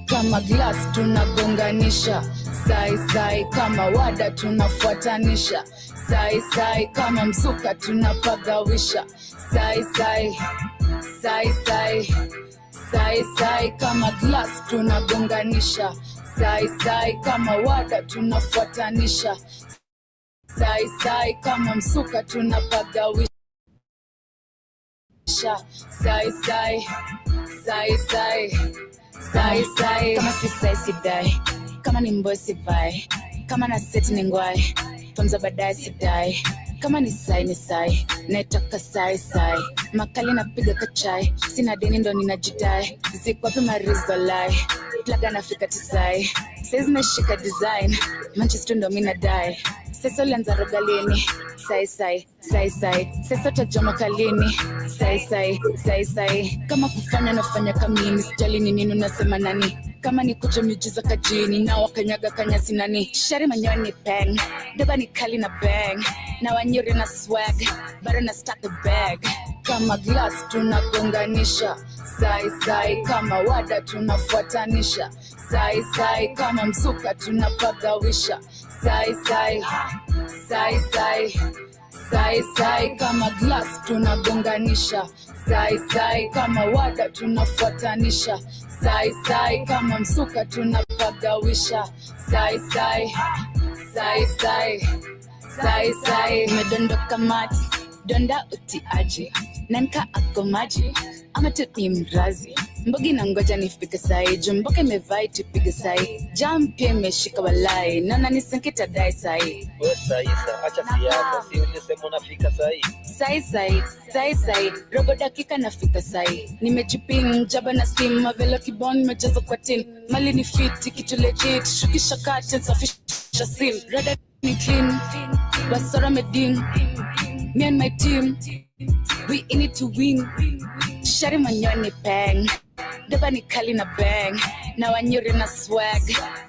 kama glass tunagonganisha, sai sai kama wada tunafuatanisha, sai sai kama mzuka tunapagawisha, sai sai sai sai sai sai kama glass tunagonganisha, sai sai kama wada tunafuatanisha, sai sai kama mzuka tunapagawisha, sai sai sai sai sai sai kama si sai si dai, kama ni mboy si bai, kama na seti ni ngwai, pamza baadaye si dai, kama ni sai naitaka sai sai, makali napiga kachai, sina deni ndo ninajidai, ziko wapi marizo lai, plaga nafika tisai, says meshika design, Manchester ndo mina dai, seso lenza rogalini, sai sai sai sai seso tajama kalini, sai sai sai sai kama kufanya nafanya kamini, sijali ni nini unasema nani, kama ni kuja miujiza kajini, na wakanyaga kanyasi nani, shari manyoya ni pen, doba ni kali na bang, na wanyuri na swag, bado na stack the bag, kama glass tunagonganisha, sai sai kama wada tunafuatanisha, sai sai kama mzuka tunapagawisha, sai sai sai sai sai sai kama glass tunagonganisha, sai sai kama wada tunafuatanisha, sai sai kama mzuka tunapagawisha, sai sai sai sai sai sai medondoka mati donda utiaji nanka ako maji ama tu ni mrazi, mbogi na ngoja nifike sai, jumboke mevai tupige sai, jump imeshika walai, nana nisenkita dai sai, Saisa acha siasa, si ulisema unafika sai, sai sai sai sai robo dakika nafika sai, nimejipin jaba na steam mavelo kibon mejaza kwa tin, mali ni fit kitu legit, shukisha curtain safisha scene, rada ni clean basora medin, me and my team we in it to win, shari manyoni peng, doba ni kali na bang, na wanyuri na swag,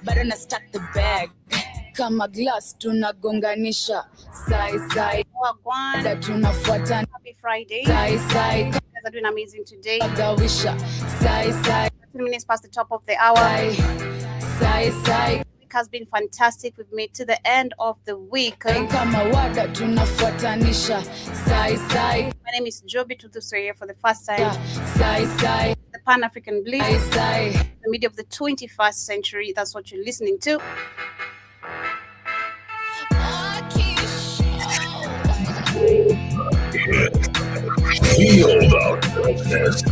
bado na stack the bag, kama glass tunagonganisha, sai sai da tunafuata, Happy Friday. sai sai You guys are doing amazing today. gawisha, sai sai 2 minutes past the top of the hour. sai sai Week has been fantastic. We've made to the end of the week. kama wada tunafuatanisha, sai sai My name is Joby Tutuso here for the first time. sai sai The Pan-African Bliss, sai the media of the 21st century. That's what you're listening to. Feel the goodness.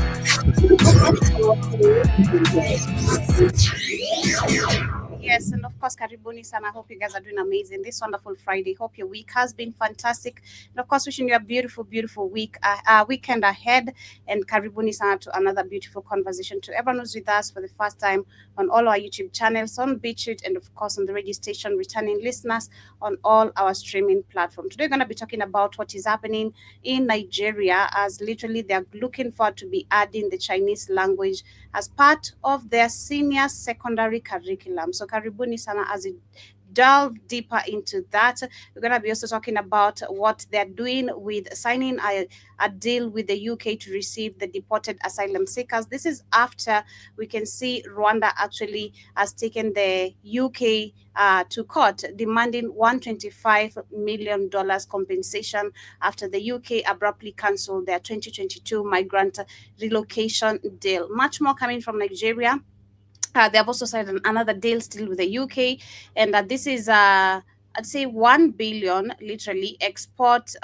Yes, and of course, karibuni sana. I hope you guys are doing amazing this wonderful Friday. Hope your week has been fantastic. And of course, wishing you a beautiful, beautiful weekend ahead. And karibuni sana to another beautiful conversation. To everyone who's with us for the first time on all our YouTube channels, on BitChute, and of course on the radio station, returning listeners on all our streaming platforms. Today, we're going to be talking about what is happening in Nigeria, as literally they're looking forward to be adding the Chinese language as part of their senior secondary curriculum. So karibuni sana as it delve deeper into that. We're going to be also talking about what they're doing with signing a deal with the UK to receive the deported asylum seekers. This is after we can see Rwanda actually has taken the UK to court, demanding $125 million compensation after the UK abruptly cancelled their 2022 migrant relocation deal. Much more coming from Nigeria. They have also signed another deal still with the UK, and this is I'd say 1 billion literally exports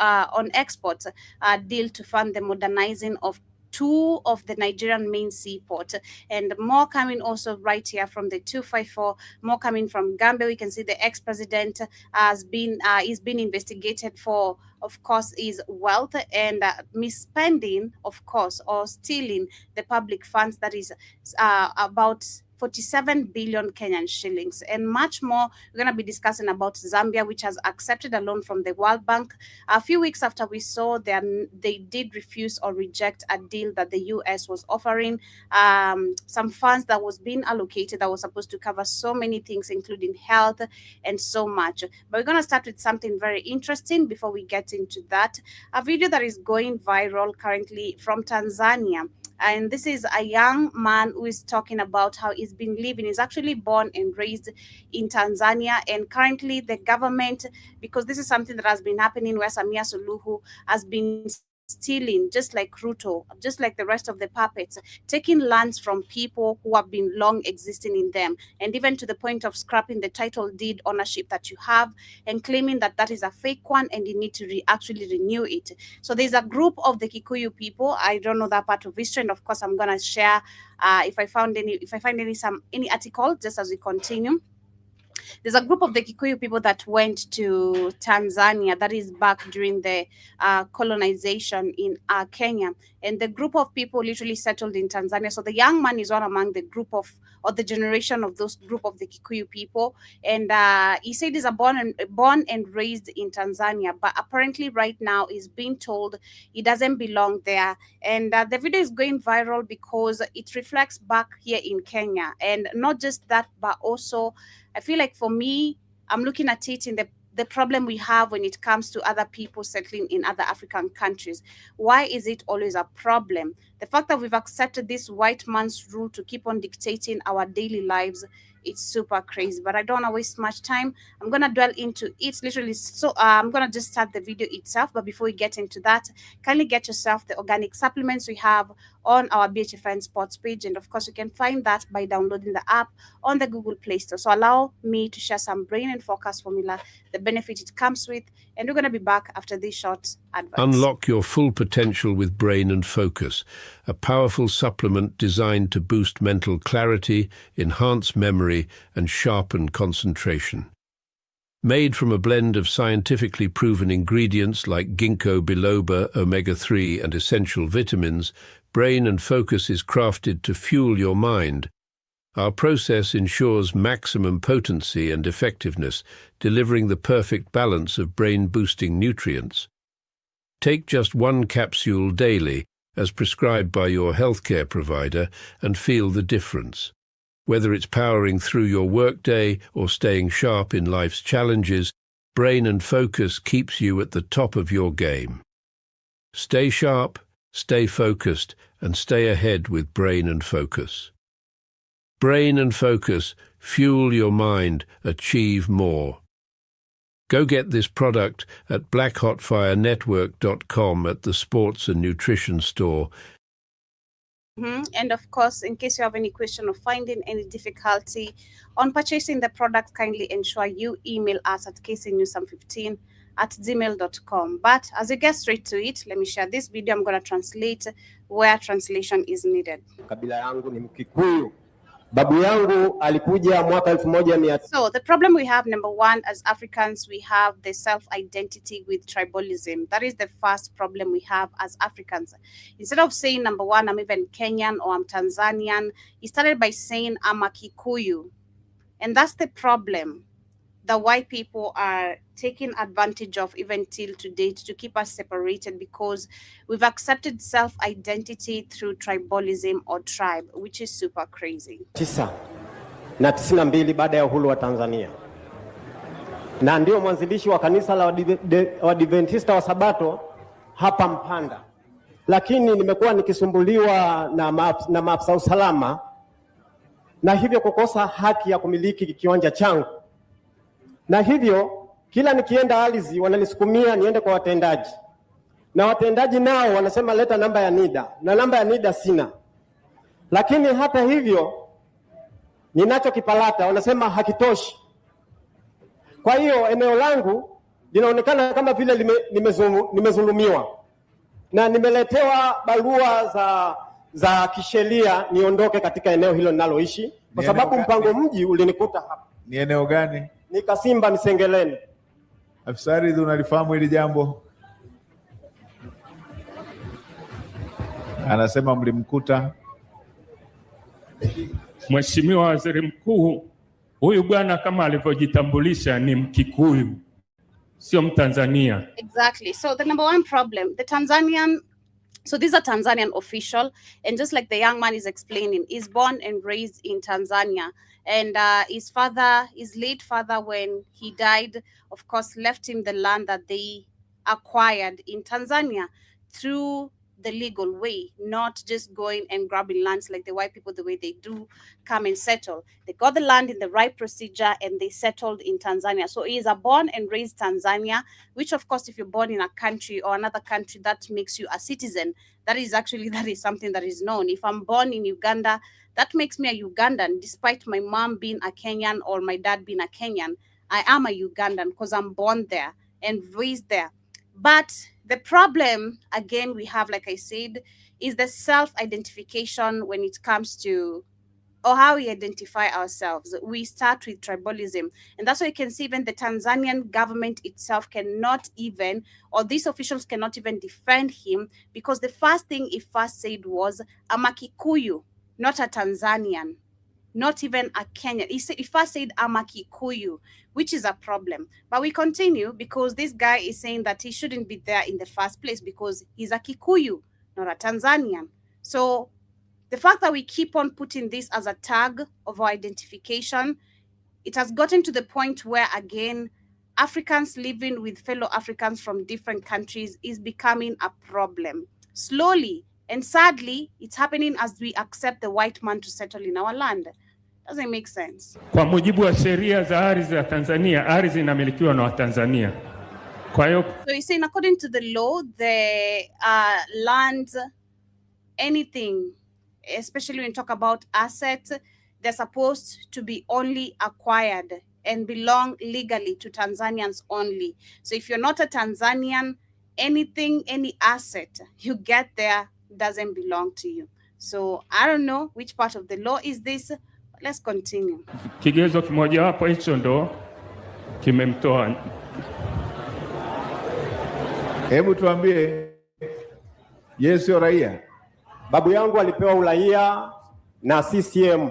deal to fund the modernizing of 2 of the Nigerian main seaports, and more coming also right here from the 254. More coming from Gambia. We can see the ex-president has been is being investigated for, of course, his wealth and misspending, of course, or stealing the public funds. That is about 47 billion Kenyan shillings, and much more. We're going to be discussing about Zambia, which has accepted a loan from the World Bank a few weeks after we saw they did refuse or reject a deal that the US was offering, some funds that was being allocated that was supposed to cover so many things, including health and so much. But we're going to start with something very interesting before we get into that. A video that is going viral currently from Tanzania. And this is a young man who is talking about how he's been living. He's actually born and raised in Tanzania, and currently the government, because this is something that has been happening where Samia Suluhu has been stealing, just like Ruto, just like the rest of the puppets, taking lands from people who have been long existing in them, and even to the point of scrapping the title deed ownership that you have and claiming that that is a fake one and you need to actually renew it. So there's a group of the Kikuyu people. I don't know that part of history, and of course I'm gonna share if I find any article just as we continue. There's a group of the Kikuyu people that went to Tanzania, that is back during the colonization in Kenya. And the group of people literally settled in Tanzania. So the young man is one among the group of, or the generation of those group of the Kikuyu people. And he said he's born and raised in Tanzania, but apparently right now he's being told he doesn't belong there. And the video is going viral because it reflects back here in Kenya. And not just that, but also I feel like for me, I'm looking at it in the problem we have when it comes to other people settling in other African countries. Why is it always a problem? The fact that we've accepted this white man's rule to keep on dictating our daily lives, it's super crazy. But I don't want to waste much time. I'm going to dwell into it literally. So I'm going to just start the video itself. But before we get into that, kindly get yourself the organic supplements we have on our BHFN Sports page. And of course, you can find that by downloading the app on the Google Play Store. So allow me to share some brain and focus formula, the benefit it comes with. And we're going to be back after this short advert. Unlock your full potential with Brain and Focus, a powerful supplement designed to boost mental clarity, enhance memory, and sharpen concentration. Made from a blend of scientifically proven ingredients like ginkgo biloba, omega-3, and essential vitamins, Brain and Focus is crafted to fuel your mind. Our process ensures maximum potency and effectiveness, delivering the perfect balance of brain-boosting nutrients. Take just one capsule daily, as prescribed by your healthcare provider, and feel the difference. Whether it's powering through your workday or staying sharp in life's challenges, Brain and Focus keeps you at the top of your game. Stay sharp, stay focused, and stay ahead with Brain and Focus. Brain and Focus, fuel your mind, achieve more. Go get this product at blackhotfirenetwork.com at the Sports and Nutrition Store. And of course, in case you have any question or finding any difficulty on purchasing the product, kindly ensure you email us at kcnews15@gmail.com. But as we get straight to it, let me share this video. I'm going to translate where translation is needed. Kabila yangu ni Mkikuyu. Babu yangu alikuja mwaka 1100. So the problem we have, number one, as Africans, we have the self-identity with tribalism. That is the first problem we have as Africans. Instead of saying, number one, I'm even Kenyan or I'm Tanzanian, he started by saying, I'm a Kikuyu. And that's the problem. The white people are taking advantage of even till today to keep us separated because we've accepted self-identity through tribalism or tribe, which is super crazy. 992 baada ya uhuru wa Tanzania. Na ndio mwanzilishi wa kanisa la Waadventista wa Sabato hapa Mpanda. Lakini nimekuwa nikisumbuliwa na maafisa usalama na hivyo kukosa haki ya kumiliki kiwanja changu. Na hivyo kila nikienda ardhi wananisukumia niende kwa watendaji. Na watendaji nao wanasema leta namba ya NIDA, na namba ya NIDA sina. Lakini hata hivyo ninacho kipalata wanasema hakitoshi. Kwa hiyo eneo langu linaonekana kama vile nimezulumiwa. Na nimeletewa barua za kisheria niondoke katika eneo hilo ninaloishi kwa sababu mpango mji ulinikuta hapa. Ni eneo gani? Ni Kasimba Misengeleni. Afisa ardhi, unalifahamu hili jambo? Anasema mlimkuta. Mheshimiwa Waziri Mkuu, huyu bwana kama alivyojitambulisha ni Mkikuyu, sio Mtanzania. Exactly. So the number one problem, the Tanzanian, so this is a Tanzanian official, and just like the young man is explaining, he's born and raised in Tanzania. And his late father, when he died, of course, left him the land that they acquired in Tanzania through the legal way, not just going and grabbing lands like the white people, the way they do come and settle. They got the land in the right procedure and they settled in Tanzania. So he is a born and raised Tanzania, which of course, if you're born in a country or another country, that makes you a citizen. That is something that is known. If I'm born in Uganda, that makes me a Ugandan, despite my mom being a Kenyan or my dad being a Kenyan. I am a Ugandan because I'm born there and raised there. But the problem, again, we have, like I said, is the self-identification when it comes to, or how we identify ourselves. We start with tribalism. And that's why you can see even the Tanzanian government itself cannot even, or these officials cannot even defend him, because the first thing he first said was, I'm a Kikuyu, not a Tanzanian, not even a Kenyan. He first said, I'm a Kikuyu, which is a problem. But we continue because this guy is saying that he shouldn't be there in the first place because he's a Kikuyu, not a Tanzanian. So the fact that we keep on putting this as a tag of our identification, it has gotten to the point where, again, Africans living with fellow Africans from different countries is becoming a problem. Slowly and sadly, it's happening as we accept the white man to settle in our land. Doesn't make sense. Kwa mujibu wa sheria za ardhi za Tanzania, ardhi inamilikiwa na Watanzania. Kwa hiyo, so he's saying according to the law, the land, anything, especially when you talk about assets, they're supposed to be only acquired and belong legally to Tanzanians only. So if you're not a Tanzanian, anything, any asset you get there doesn't belong to you. So I don't know which part of the law is this. Let's continue. Kigezo kimojawapo hicho ndo kimemtoa. Hebu tuambie, yeye sio raia? Babu yangu alipewa uraia na CCM.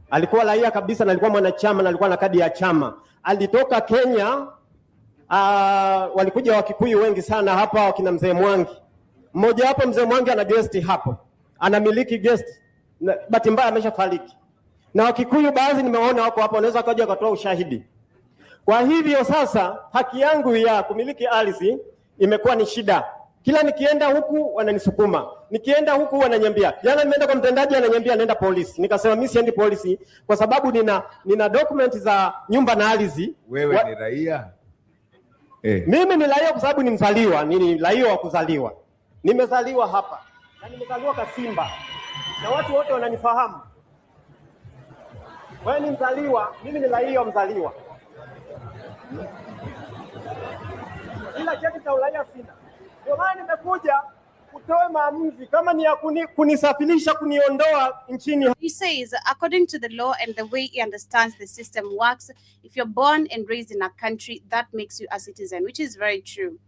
Alikuwa raia kabisa na alikuwa mwanachama na alikuwa na kadi ya chama. Alitoka Kenya, walikuja Wakikuyu wengi sana hapa, wakina mzee Mwangi. Mmoja hapo mzee Mwangi ana guest hapo. Anamiliki guest. Bahati mbaya ameshafariki. Na Wakikuyu baadhi nimeona wako hapo, wanaweza kaja kutoa ushahidi. Kwa hivyo sasa haki yangu ya kumiliki ardhi imekuwa ni shida. Kila nikienda huku wananisukuma. Nikienda huku wananiambia. Jana nimeenda kwa mtendaji ananiambia nenda polisi. Nikasema mimi siendi polisi kwa sababu nina document za nyumba na ardhi. Wewe ni raia? Mimi ni raia kwa sababu ni mzaliwa, ni raia wa kuzaliwa. Nimezaliwa hapa. Na nimezaliwa Kasimba. Na watu wote wananifahamu. Wewe ni mzaliwa, mimi ni raia mzaliwa. Ila cheti cha uraia sina. Ndio maana nimekuja kutoa maamuzi kama ni ya kunisafirisha kuniondoa nchini. He says, according to the law and the way he understands the system works, if you're born and raised in a country, that makes you a citizen, which is very true.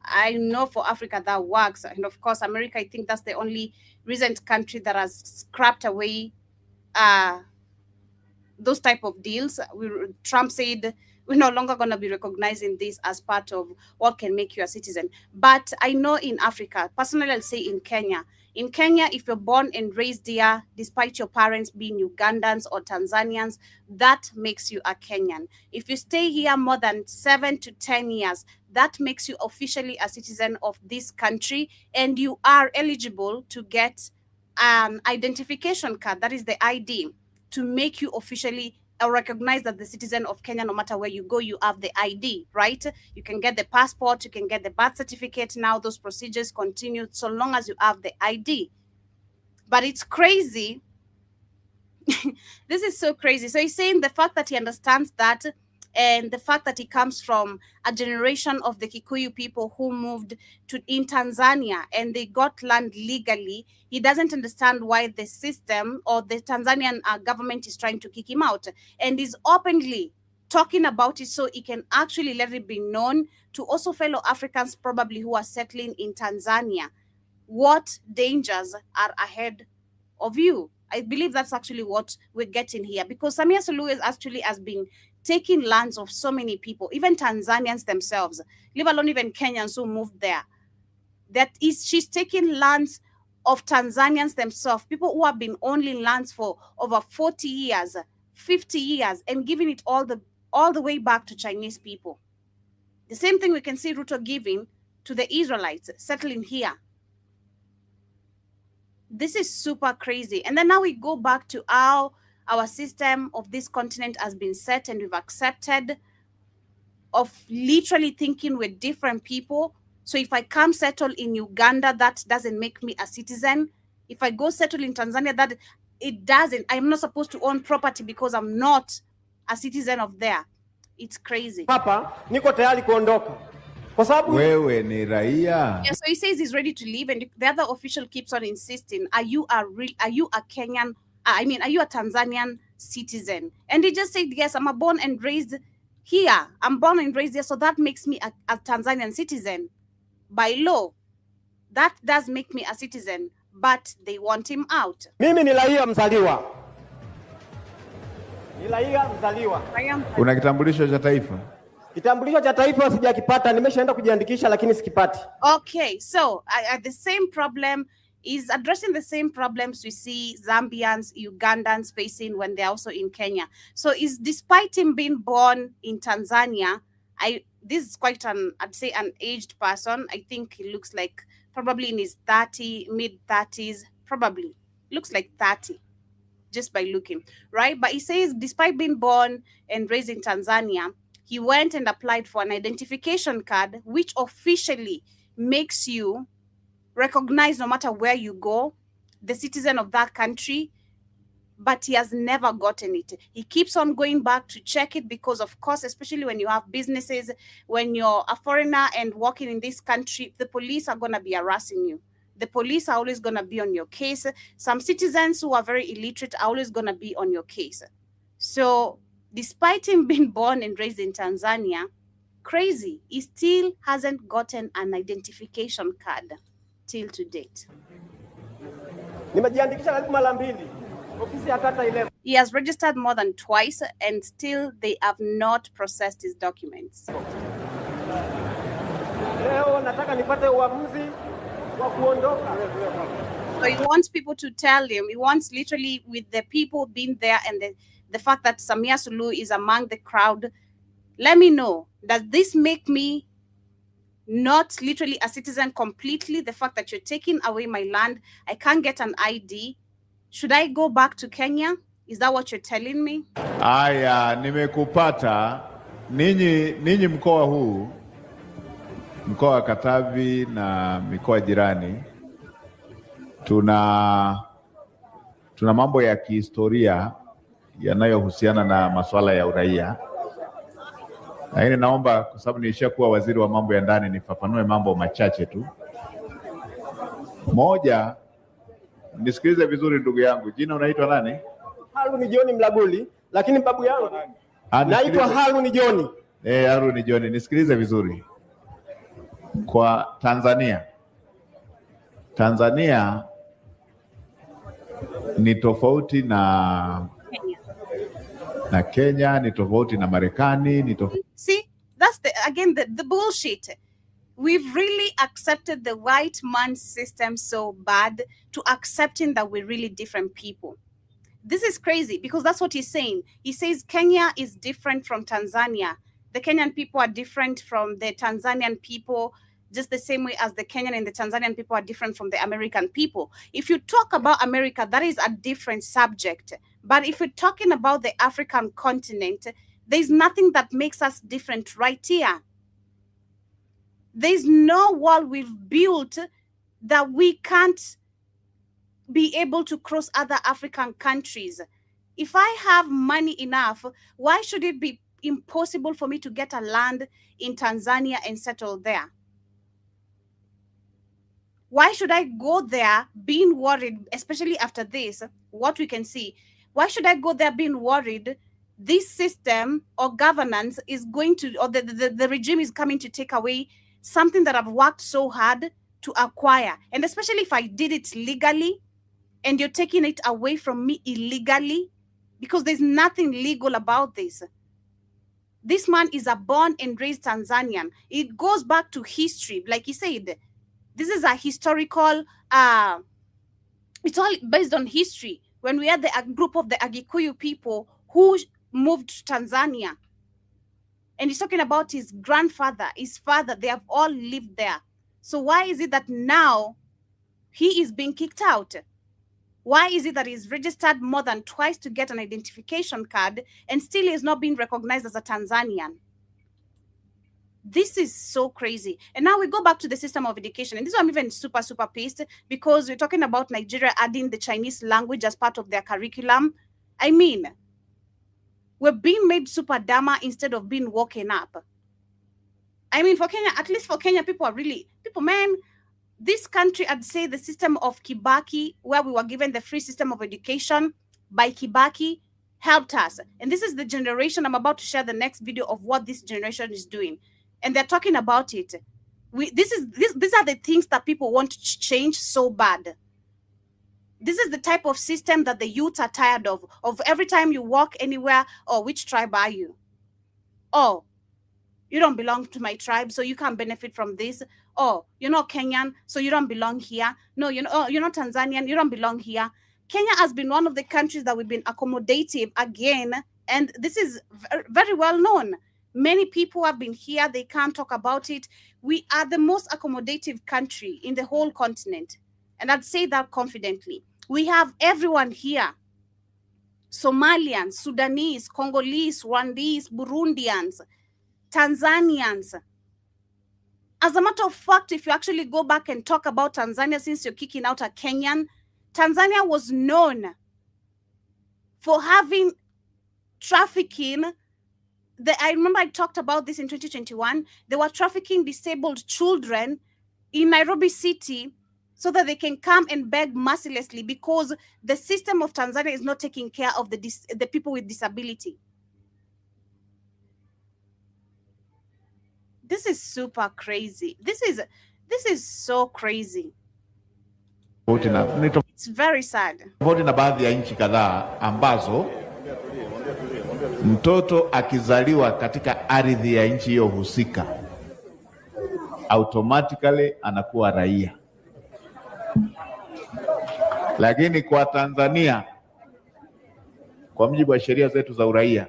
I know for Africa that works. And of course, America, I think that's the only recent country that has scrapped away those type of deals. Trump said we're no longer going to be recognizing this as part of what can make you a citizen. But I know in Africa, personally, I'll say in Kenya, if you're born and raised here, despite your parents being Ugandans or Tanzanians, that makes you a Kenyan. If you stay here more than 7 to 10 years, that makes you officially a citizen of this country, and you are eligible to get an identification card, that is the ID, to make you officially recognized as the citizen of Kenya. No matter where you go, you have the ID, right? You can get the passport, you can get the birth certificate. Now those procedures continue so long as you have the ID. But it's crazy. This is so crazy. So he's saying the fact that he understands that, and the fact that he comes from a generation of the Kikuyu people who moved in Tanzania and they got land legally, he doesn't understand why the system or the Tanzanian government is trying to kick him out, and is openly talking about it so he can actually let it be known to also fellow Africans probably who are settling in Tanzania what dangers are ahead of you. I believe that's actually what we're getting here, because Samia Suluhu has been taking lands of so many people, even Tanzanians themselves, leave alone even Kenyans who moved there. She's taking lands of Tanzanians themselves, people who have been owning lands for over 40 years, 50 years, and giving it all the way back to Chinese people. The same thing we can see Ruto giving to the Israelites settling here. This is super crazy. And then now we go back to how our system of this continent has been set, and we've accepted of literally thinking we're different people. So if I come settle in Uganda, that doesn't make me a citizen. If I go settle in Tanzania, that it doesn't. I'm not supposed to own property because I'm not a citizen of there. It's crazy. Hapa niko tayari kuondoka kwa sababu wewe ni raia. Yeah, so he says he's ready to leave, and the other official keeps on insisting, are you a Kenyan? I mean, are you a Tanzanian citizen? And he just said, yes, I'm born and raised here. I'm born and raised here, so that makes me a Tanzanian citizen. By law, that does make me a citizen, but they want him out. mimi ni raia mzaliwa. Ni raia mzaliwa. Una kitambulisho cha taifa? Kitambulisho cha taifa sijakipata, nimeshaenda kujiandikisha lakini sikipati. Okay, so the same problem is addressing the same problems we see Zambians, Ugandans facing when they're also in Kenya. So is despite him being born in Tanzania, this is quite I'd say an aged person. I think he looks like probably in his mid-30s, probably. Looks like 30 just by looking, right? But he says despite being born and raised in Tanzania, he went and applied for an identification card, which officially makes you recognized no matter where you go, the citizen of that country, but he has never gotten it. He keeps on going back to check it because, of course, especially when you have businesses, when you're a foreigner and working in this country, the police are going to be harassing you. The police are always going to be on your case. Some citizens who are very illiterate are always going to be on your case. So despite him being born and raised in Tanzania, crazy, he still hasn't gotten an identification card till to date. Nimejiandikisha karibu mara mbili. Ofisi ya kata ile. He has registered more than twice and still they have not processed his documents. Leo nataka nipate uamuzi wa kuondoka. So he wants people to tell him, he wants literally with the people being there and the fact that Samia Suluhu is among the crowd, let me know, does this make me not literally a citizen completely? The fact that you're taking away my land, I can't get an ID. Should I go back to Kenya? Is that what you're telling me? Aya, nimekupata. Ninyi mkoa huu, mkoa wa Katavi na mikoa jirani, tuna mambo ya kihistoria yanayohusiana na masuala ya uraia. Lakini naomba kwa sababu nilisha kuwa waziri wa mambo ya ndani nifafanue mambo machache tu. Moja, nisikilize vizuri ndugu yangu. Jina unaitwa nani? Haruni John Mlaguli, lakini babu yangu naitwa Haruni John. Haruni John, nisikilize vizuri. Kwa Tanzania ni tofauti na Kenya, ni tofauti na Marekani, ni tofauti. See, that's the bullshit. We've really accepted the white man's system so bad to accepting that we're really different people. This is crazy because that's what he's saying. He says Kenya is different from Tanzania. The Kenyan people are different from the Tanzanian people, just the same way as the Kenyan and the Tanzanian people are different from the American people. If you talk about America, that is a different subject. But if we're talking about the African continent, there's nothing that makes us different right here. There's no wall we've built that we can't be able to cross other African countries. If I have money enough, why should it be impossible for me to get a land in Tanzania and settle there? Why should I go there being worried, especially after this, what we can see? Why should I go there being worried this system or governance is going to, or the regime is coming to take away something that I've worked so hard to acquire? And especially if I did it legally and you're taking it away from me illegally, because there's nothing legal about this. This man is a born and raised Tanzanian. It goes back to history. Like he said, this is a historical, it's all based on history. When we had a group of the Agikuyu people who moved to Tanzania, and he's talking about his grandfather, his father, they have all lived there. So why is it that now he is being kicked out? Why is it that he's registered more than twice to get an identification card and still is not being recognized as a Tanzanian? This is so crazy. And now we go back to the system of education. And this one I'm even super, super pissed because we're talking about Nigeria adding the Chinese language as part of their curriculum. I mean, we're being made super dumber instead of being woken up. I mean, for Kenya, at least for Kenya, man, this country, I'd say the system of Kibaki, where we were given the free system of education by Kibaki, helped us. And this is the generation, I'm about to share the next video of what this generation is doing. And they're talking about it. These are the things that people want to change so bad. This is the type of system that the youth are tired of every time you walk anywhere, oh, which tribe are you? Oh, you don't belong to my tribe, so you can't benefit from this. Oh, you're not Kenyan, so you don't belong here. No, you're not Tanzanian, you don't belong here. Kenya has been one of the countries that we've been accommodative again, and this is very well known. Many people have been here, they can't talk about it. We are the most accommodative country in the whole continent, and I'd say that confidently. We have everyone here. Somalians, Sudanese, Congolese, Rwandese, Burundians, Tanzanians. As a matter of fact, if you actually go back and talk about Tanzania, since you're kicking out a Kenyan, Tanzania was known for having trafficking. I remember I talked about this in 2021. They were trafficking disabled children in Nairobi City so that they can come and beg mercilessly because the system of Tanzania is not taking care of the people with disability. This is super crazy. This is so crazy. It's very sad. Tofauti na baadhi ya nchi kadhaa ambazo mtoto akizaliwa katika ardhi ya nchi hiyo husika automatically anakuwa raia. Lakini kwa Tanzania, kwa mujibu wa sheria zetu za uraia,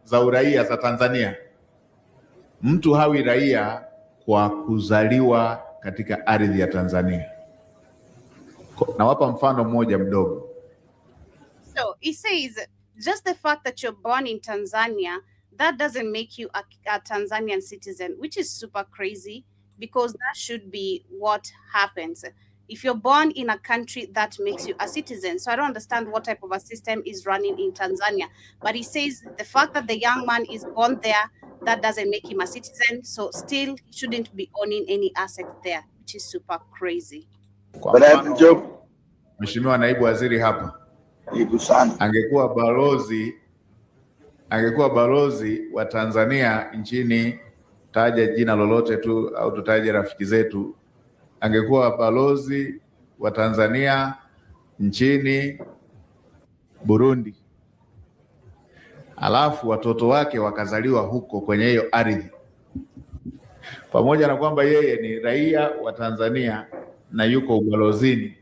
za uraia za Tanzania, mtu hawi raia kwa kuzaliwa katika ardhi ya Tanzania. Nawapa mfano mmoja mdogo. So it says just the fact that you're born in Tanzania, that doesn't make you a Tanzanian citizen, which is super crazy because that should be what happens. If you're born in a country, that makes you a citizen. So I don't understand what type of a system is running in Tanzania. But he says the fact that the young man is born there, that doesn't make him a citizen. So still he shouldn't be owning any asset there, which is super crazy. Kwa mfano, Mheshimiwa Naibu Waziri hapa angekuwa balozi wa Tanzania nchini, taja jina lolote tu au tutaje rafiki zetu, angekuwa balozi wa Tanzania nchini Burundi, alafu watoto wake wakazaliwa huko kwenye hiyo ardhi, pamoja na kwamba yeye ni raia wa Tanzania na yuko ubalozini,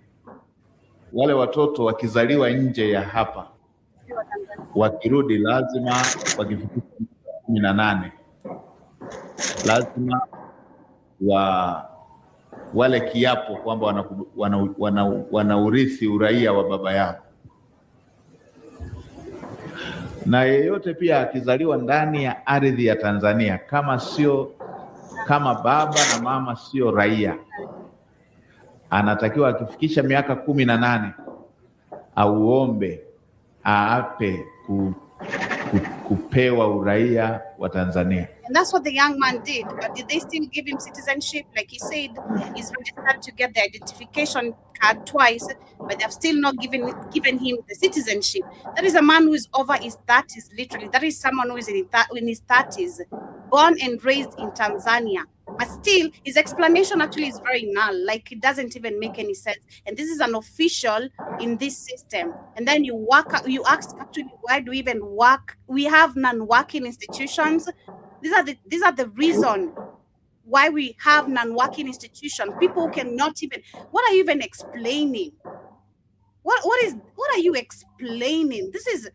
wale watoto wakizaliwa nje ya hapa, wakirudi lazima wakifikisha 18 lazima wale kiapo kwamba wanaurithi uraia wa baba yao. Na yeyote pia akizaliwa ndani ya ardhi ya Tanzania, kama baba na mama sio raia, anatakiwa akifikisha miaka 18 auombe aape kupewa uraia wa Tanzania. And that's what the young man did. But did they still give him citizenship? Like he said, he's registered to get the identification card twice, but they've still not given him the citizenship. That is a man who is over his 30s, literally. That is someone who is in his 30s, born and raised in Tanzania. But still, his explanation actually is very null. Like, it doesn't even make any sense. And this is an official in this system. And then you ask, actually, why do we even work? We have non-working institutions. These are the reason why we have non-working institution, people who cannot even, what are you even explaining? What are you explaining? This is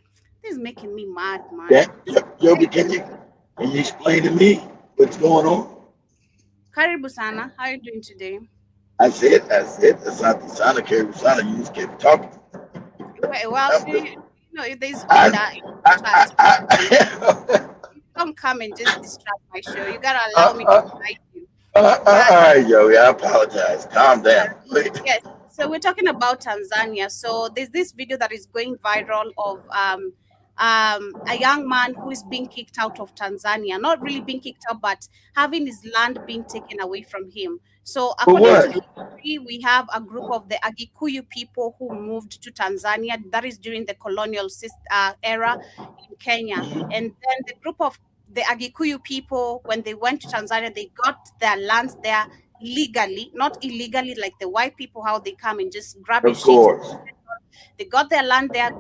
making me mad, man. Yeah, Yogi, can you explain to me what's going on? Karibu sana, how are you doing today? I said, Asante Sana, Karibu Sana, you just kept talking. Well, I'm good. there's I, order in the chat. I, Don't come and just distract my show. You gotta allow uh, me to uh, guide you. all right, Yogi, I apologize. Calm Yeah. down. Wait. Yes. So we're talking about Tanzania. So there's this video that is going viral of a young man who is being kicked out of Tanzania. Not really being kicked out, but having his land being taken away from him. So For according to what? history, we have a group of the Agikuyu people who moved to Tanzania. That is during the colonial era in Kenya. And then the group of the Agikuyu people, when they went to Tanzania, they got their lands there legally, not illegally like the white people, how they come and just grab your Of shit. course. They got their land there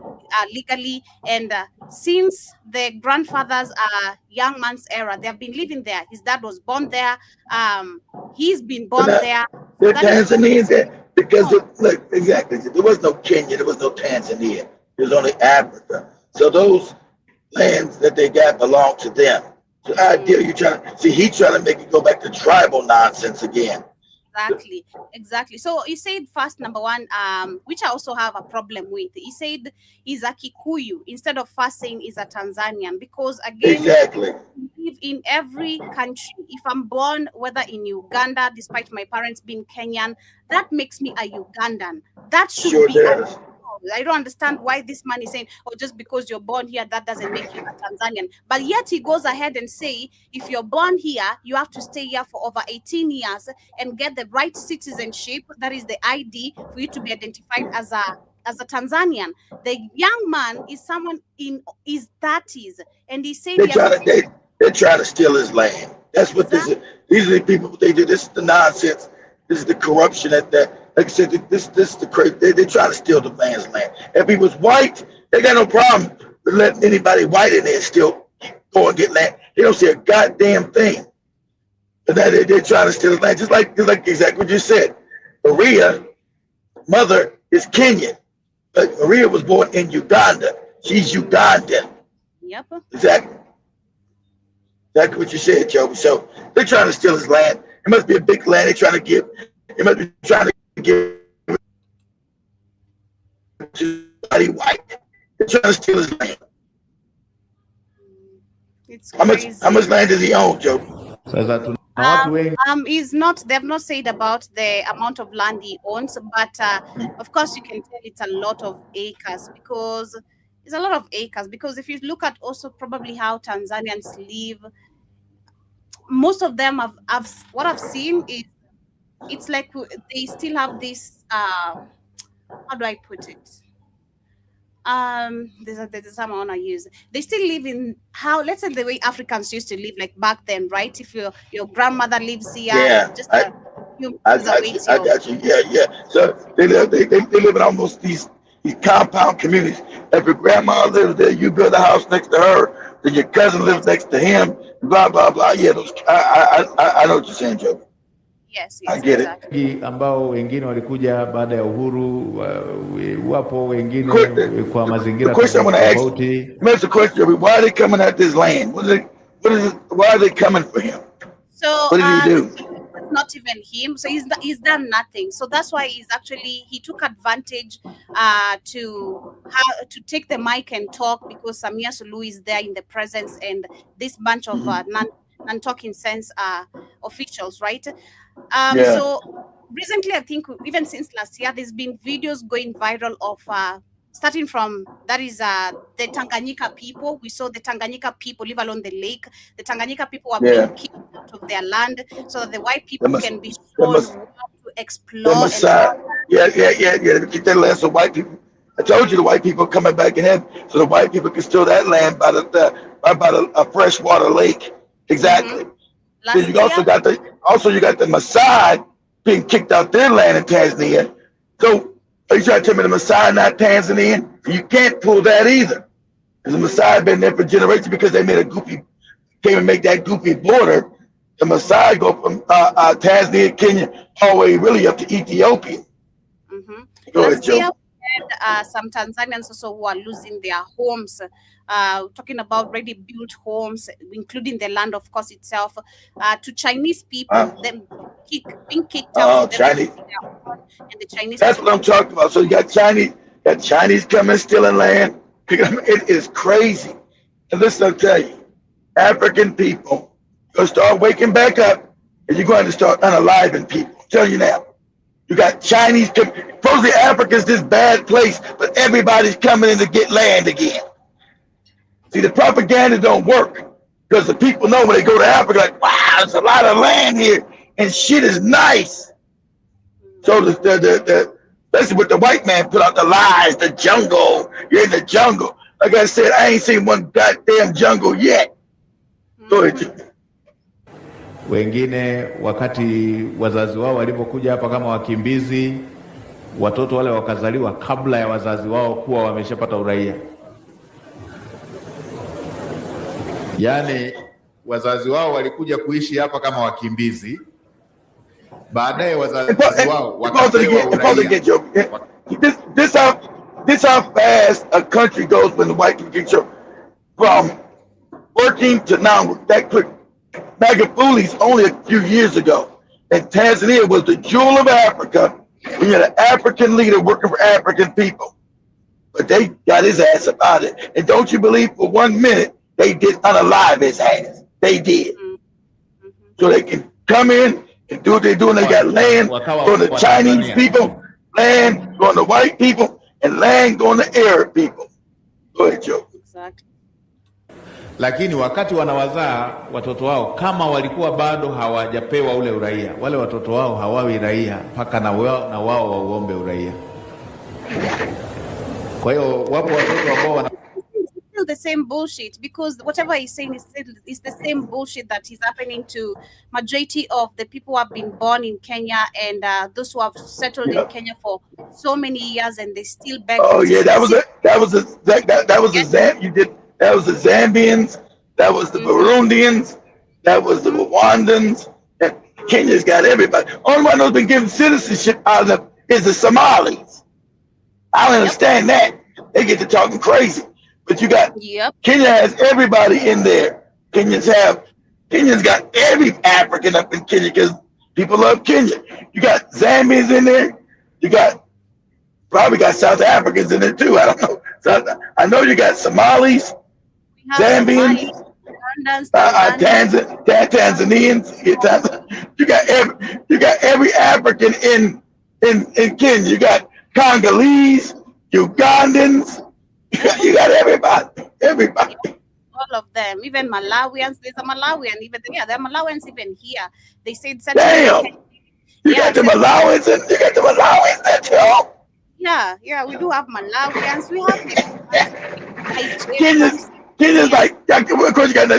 legally, and since the grandfather's young man's era, they have been living there. His dad was born there. He's been But born there. the That is why. Tanzanians, because look, exactly, there was no Kenya, there was no Tanzania, there was only Africa. So those lands that they got belong to them. So the idea you trying to see, he trying to make it go back to tribal nonsense again. Exactly. So he said first, number one, which I also have a problem with. He said he's a Kikuyu instead of first saying he's a Tanzanian, because again, Exactly. we live in every country. If I'm born, whether in Uganda, despite my parents being Kenyan, that makes me a Ugandan. That should Sure be a, does. I don't understand why this man is saying, oh, just because you're born here, that doesn't make you a Tanzanian. But yet he goes ahead and say, if you're born here, you have to stay here for over 18 years and get the right citizenship. That is the ID for you to be identified as a Tanzanian. The young man is someone in his 30s, and he said They he has try to they're trying to steal his land. That's what this is. These are the people they do. This is the nonsense. This is the corruption that like I said, this is the crazy. They're trying to steal the man's land. If he was white, they got no problem with letting anybody white in there still go and get land. They don't see a goddamn thing. But now they're trying to steal his land, just like exactly what you said. Maria, mother is Kenyan, but Maria was born in Uganda. She's Ugandan. Yep. Exactly. Exactly what you said, Joe. So they're trying to steal his land. It must be a big land they're trying to give. It must be trying to give to somebody white. They're trying to steal his land. It's How crazy. much land does he own, Joe? Sasa tuna watu wengi Is not, they've not said about the amount of land he owns, but of course you can tell it's a lot of acres, because it's a lot of acres. Because if you look at also probably how Tanzanians live, most of them have what I've seen is it's like they still have this how do I put it? There's a term I want to use. They still live in how, let's say, the way Africans used to live like back then, right? If your grandmother lives here, Yeah, just I few I meters away, got you. it's I your got you. Yeah. So they live in almost these compound communities. If your grandma lives there, you build a house next to her. Then your cousin lives next to him. Blah blah blah. Yeah, those. I know what you're saying, Joe. yes, I get it. exactly. ambao wengine walikuja baada ya uhuru, wapo wengine kwa The mazingira question I want tofauti to ask, tofauti. that's the question. Why are they coming at this land? Why are they coming for him? So What did he do? not even him. So he's done nothing. So that's why he took advantage to take the mic and talk, because Samia Suluhu is there in the presence, and this bunch of non-talking sense officials, right? Yeah. So recently, I think even since last year, there's been videos going viral of starting from, that is the Tanganyika people. We saw the Tanganyika people live along the lake. The Tanganyika people are being kicked out of their land so that the white people can be shown what to explore. Maasai. Yeah. Get that land so white people. I told you the white people coming back ahead, so the white people can steal that land by a freshwater lake. Exactly. Last Then you also got the Maasai being kicked out their land in Tanzania. So are you trying to tell me the Maasai not Tanzanian? You can't pull that either. Because the Maasai been there for generations, because they made came and make that goofy border The Maasai go from Tanzania, Kenya, all the way really up to Ethiopia. Go ahead, Last year, Joe. we had some Tanzanians also who are losing their homes. Talking about already built homes, including the land, of course, itself, to Chinese people, them being kicked out. Oh, Chinese. And the Chinese. That's what I'm talking about. So you got Chinese coming, stealing land. It is crazy. And listen, I'll tell you, African people going to start waking back up, and you're going to start unaliving people. I'm telling you now. You got Chinese, supposedly Africa's this bad place, but everybody's coming in to get land again. See, the propaganda don't work because the people know when they go to Africa, like, wow, there's a lot of land here and shit is nice. So especially with the white man put out the lies, the jungle, you're in the jungle. Like I said, I ain't seen one goddamn jungle yet. Go ahead. Wengine wakati wazazi wao walipokuja hapa kama wakimbizi, watoto wale wakazaliwa kabla ya wazazi wao kuwa wameshapata uraia. Yaani wazazi wao walikuja kuishi hapa kama wakimbizi, baadaye wazazi wao wakapewa uraia. This how fast a country goes when the white people get from working to now that quick. Magafuli's only a few years ago, and Tanzania was the jewel of Africa. We had an African leader working for African people, but they got his ass up out of it. And don't you believe for 1 minute they did unalive his ass? They did, so they can come in and do what they're doing. They got land going to Chinese people, land going to white people, and land going to Arab people. Go ahead, Joe. Exactly. Lakini wakati wanawazaa watoto wao, kama walikuwa bado hawajapewa ule uraia, wale watoto wao hawawi raia mpaka na wao waombe uraia. Kwa hiyo wapo watoto ambao wana the same bullshit, because whatever he's saying is the same bullshit that is happening to majority of the people who have been born in Kenya and those who have settled in Kenya for so many years, and they still beg. Oh yeah, that was the Zambians, that was the Burundians, that was the Rwandans, and Kenya's got everybody. Only one who's been given citizenship out of them is the Somalis. I don't understand that. They get to talking crazy. But you got Kenya has everybody in there. Kenya's got every African up in Kenya because people love Kenya. You got Zambians in there. You probably got South Africans in there too. I don't know. So I know you got Somalis, Zambians, Tanzanians. You got every African in Kenya. You got Congolese, Ugandans. You got everybody. All of them, even Malawians. There's a Malawian even there. There are Malawians even here. They said damn. You got the Malawians and you got the Malawians there too. Yeah, we do have Malawians. We have Kenya's like, of course you got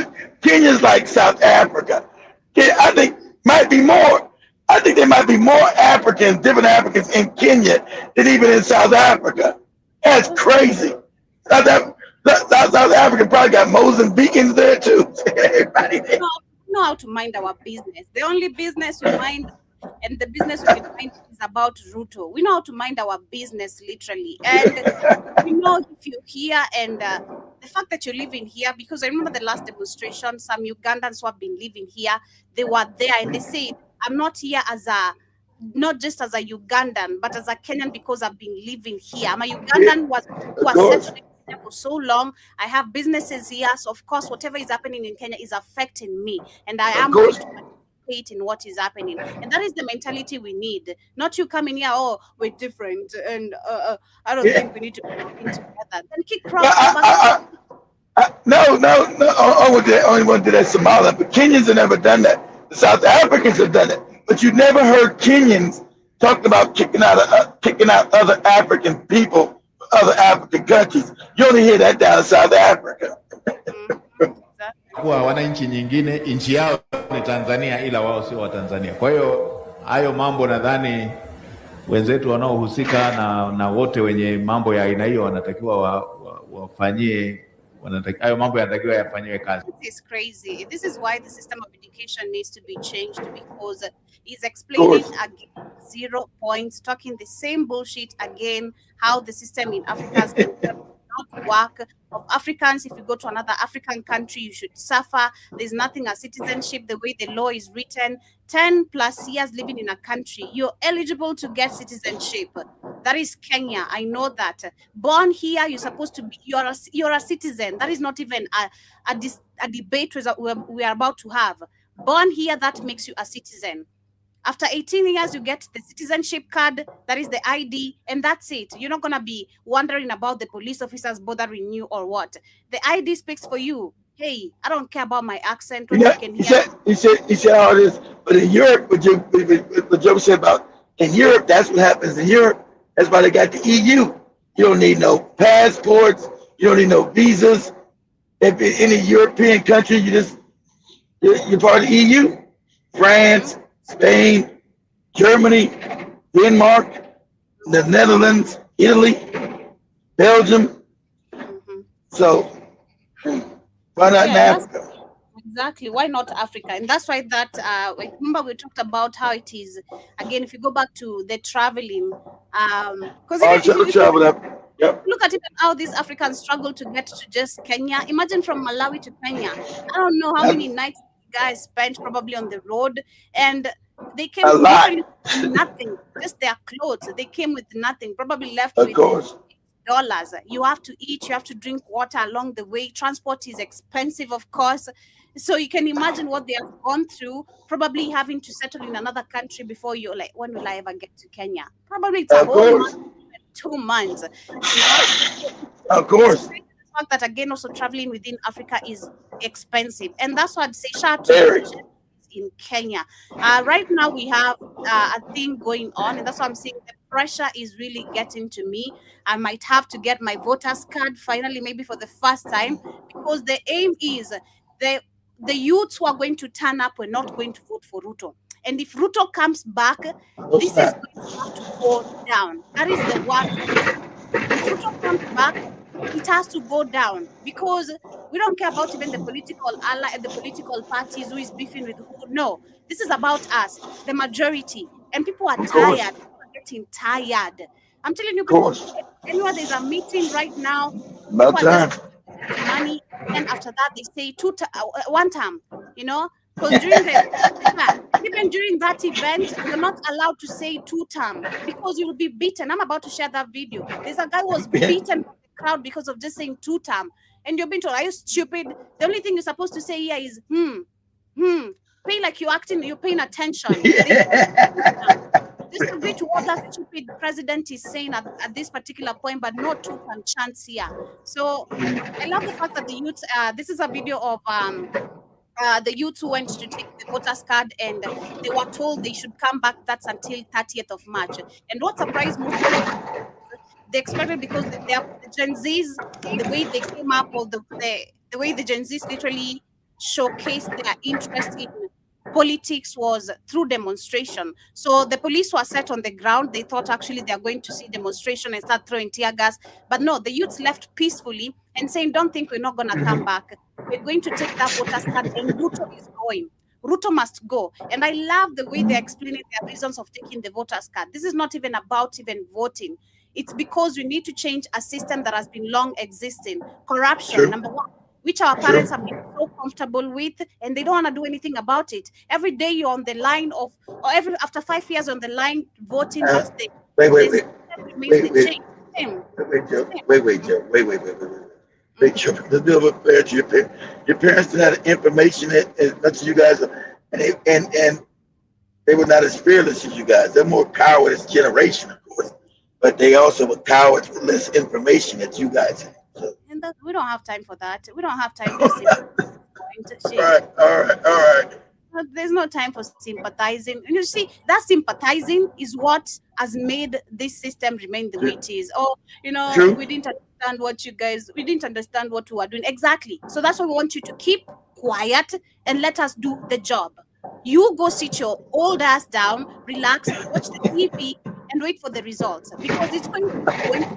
Kenya's like South Africa. I think might be more. I think there might be more different Africans in Kenya than even in South Africa. That's crazy. South Africa probably got Mozambicans there too. Everybody there. We know how to mind our business. The only business we mind, and the business we mind, is about Ruto. We know how to mind our business literally, and we know if you're here and the fact that you're living here, because I remember the last demonstration, some Ugandans who have been living here, they were there and they said, I'm not here not just as a Ugandan, but as a Kenyan because I've been living here. I'm a Ugandan who was settled in Kenya for so long. I have businesses here, so of course, whatever is happening in Kenya is affecting me, and I am going to participate in what is happening. And that is the mentality we need. Not you coming here, oh, we're different, and I don't think we need to be together. Then kick crowds. No. Only one did that Somalia, but Kenyans have never done that. The South Africans have done it. But you never heard Kenyans talk about kicking out other African people, other African countries. You only hear that down in South Africa. Kwa wananchi nyingine, nchi yao ni Tanzania ila wao sio wa Tanzania. Kwa hiyo hayo mambo nadhani wenzetu wanaohusika na wote wenye mambo ya aina hiyo wanatakiwa wafanyie hayo mambo yanatakiwa yafanyiwe kazi. This is crazy. This is why the system of education needs to be changed, because he's explaining again 0 points, talking the same bullshit again, how the system in Africa has been not work. Of Africans, if you go to another African country, you should suffer. There's nothing as citizenship, the way the law is written. 10 plus years living in a country, you're eligible to get citizenship. That is Kenya. I know that. Born here, you're supposed to be, you're a citizen. That is not even a debate we are about to have. Born here, that makes you a citizen. After 18 years, you get the citizenship card, that is the ID, and that's it. You're not going to be wondering about the police officers bothering you or what. The ID speaks for you. Hey, I don't care about my accent. He said all this, but in Europe, what Joe said about, in Europe, that's what happens in Europe. That's why they got the EU. You don't need no passports. You don't need no visas. If in any European country, you're part of the EU. France, Spain, Germany, Denmark, the Netherlands, Italy, Belgium. So why not in Africa? Exactly. Why not Africa? And that's why that, remember we talked about how it is, again, if you go back to the traveling, because look at even how these Africans struggle to get to just Kenya. Imagine from Malawi to Kenya. I don't know how many nights guys spent probably on the road, and they came literally with nothing, just their clothes. They came with nothing, probably left with $dollars. You have to eat, you have to drink water along the way. Transport is expensive, of course. So you can imagine what they have gone through, probably having to settle in another country before you're like, when will I ever get to Kenya? Probably it's a whole month, 2 months. Of course. The fact that again also traveling within Africa is expensive, and that's why I'd say shout to in Kenya. Right now we have a thing going on, and that's why I'm saying the pressure is really getting to me. I might have to get my voter's card finally, maybe for the first time, because the aim is the youths who are going to turn up, we're not going to vote for Ruto. And if Ruto comes back, this is going to have to go down. That is the one. If Ruto comes back, it has to go down, because we don't care about even the political ally and the political parties who is beefing with who. No, this is about us, the majority. And people are tired. People are getting tired. I'm telling you, people, anywhere there's a meeting right now, about time. Money, and after that they say one term, you know, because during even during that event, you're not allowed to say 2 term, because you will be beaten. I'm about to share that video. There's a guy who was beaten by the crowd because of just saying 2 term, and you're being told, are you stupid? The only thing you're supposed to say here is pay like you're paying attention. Just agree to what that stupid president is saying at this particular point, but no 2-term chance here. So I love the fact that the youth, this is a video of the youth who went to take the voters card, and they were told they should come back. That's until 30th of March. And what surprised most people, they expected, because the Gen Zs, the way they came up, or the way the Gen Zs literally showcased their interest in politics was through demonstration. So the police were set on the ground. They thought actually they are going to see demonstration and start throwing tear gas. But no, the youths left peacefully and saying, don't think we're not going to come back. We're going to take that voters card, and Ruto is going. Ruto must go. And I love the way they're explaining their reasons of taking the voters card. This is not even about even voting. It's because we need to change a system that has been long existing. Corruption, number one, which our parents have been so comfortable with, and they don't want to do anything about it. Every day you're on the line of, or after 5 years on the line voting, but Wait, Joe, the deal with fair to your parents didn't have the information as much as you guys are, and they were not as fearless as you guys. They're more cowardice generation, of course, but they also were cowards with less information that you guys have. So. And that, we don't have time for that. We don't have time for sympathizing. All right. There's no time for sympathizing. And you see, that sympathizing is what has made this system remain the way it is. Oh, you know, we didn't understand we didn't understand what we were doing. Exactly. So that's why we want you to keep quiet and let us do the job. You go sit your old ass down, relax, watch the TV, and wait for the results, because it's going to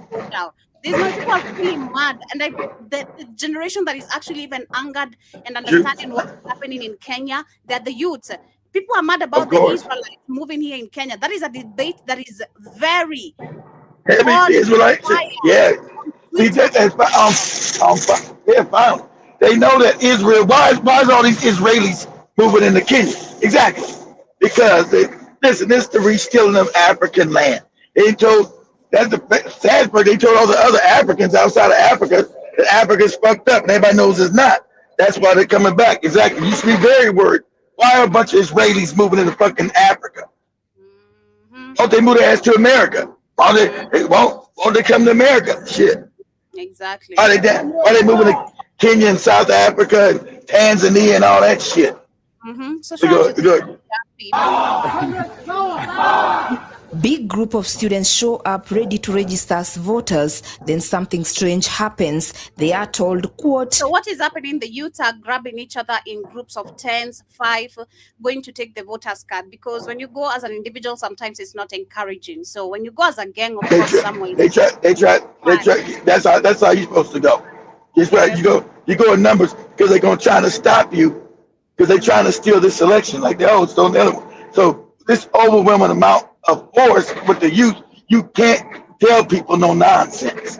go down. These my people are really mad, and the generation that is actually even angered and understanding what's happening in Kenya, they're the youths. People are mad about the Israelites moving here in Kenya. That is a debate that is very heavy Israelites. Yeah. See, that's they're fine. They know that Israel. Why is all these Israelis moving into Kenya? Exactly. Because listen, this is the reskilling of African land. They told that's the sad part. They told all the other Africans outside of Africa that Africa's fucked up, and everybody knows it's not. That's why they're coming back. Exactly. You should be very worried. Why are a bunch of Israelis moving into fucking Africa? Won't they move their ass to America? Won't they come to America? Shit. Exactly. Why they moving to Kenya and South Africa and Tanzania and all that shit? So good. Big group of students show up ready to register as voters. Then something strange happens. They are told, quote, so what is happening? The youths are grabbing each other in groups of 10, 5, going to take the voters card. Because when you go as an individual, sometimes it's not encouraging. So when you go as a gang, of course, somewhere. They try. That's how you're supposed to go. That's right. You go in numbers because they're gonna try to stop you because they're trying to steal this election like they always stole the other one. So this overwhelming amount of force with the youth, you can't tell people no nonsense.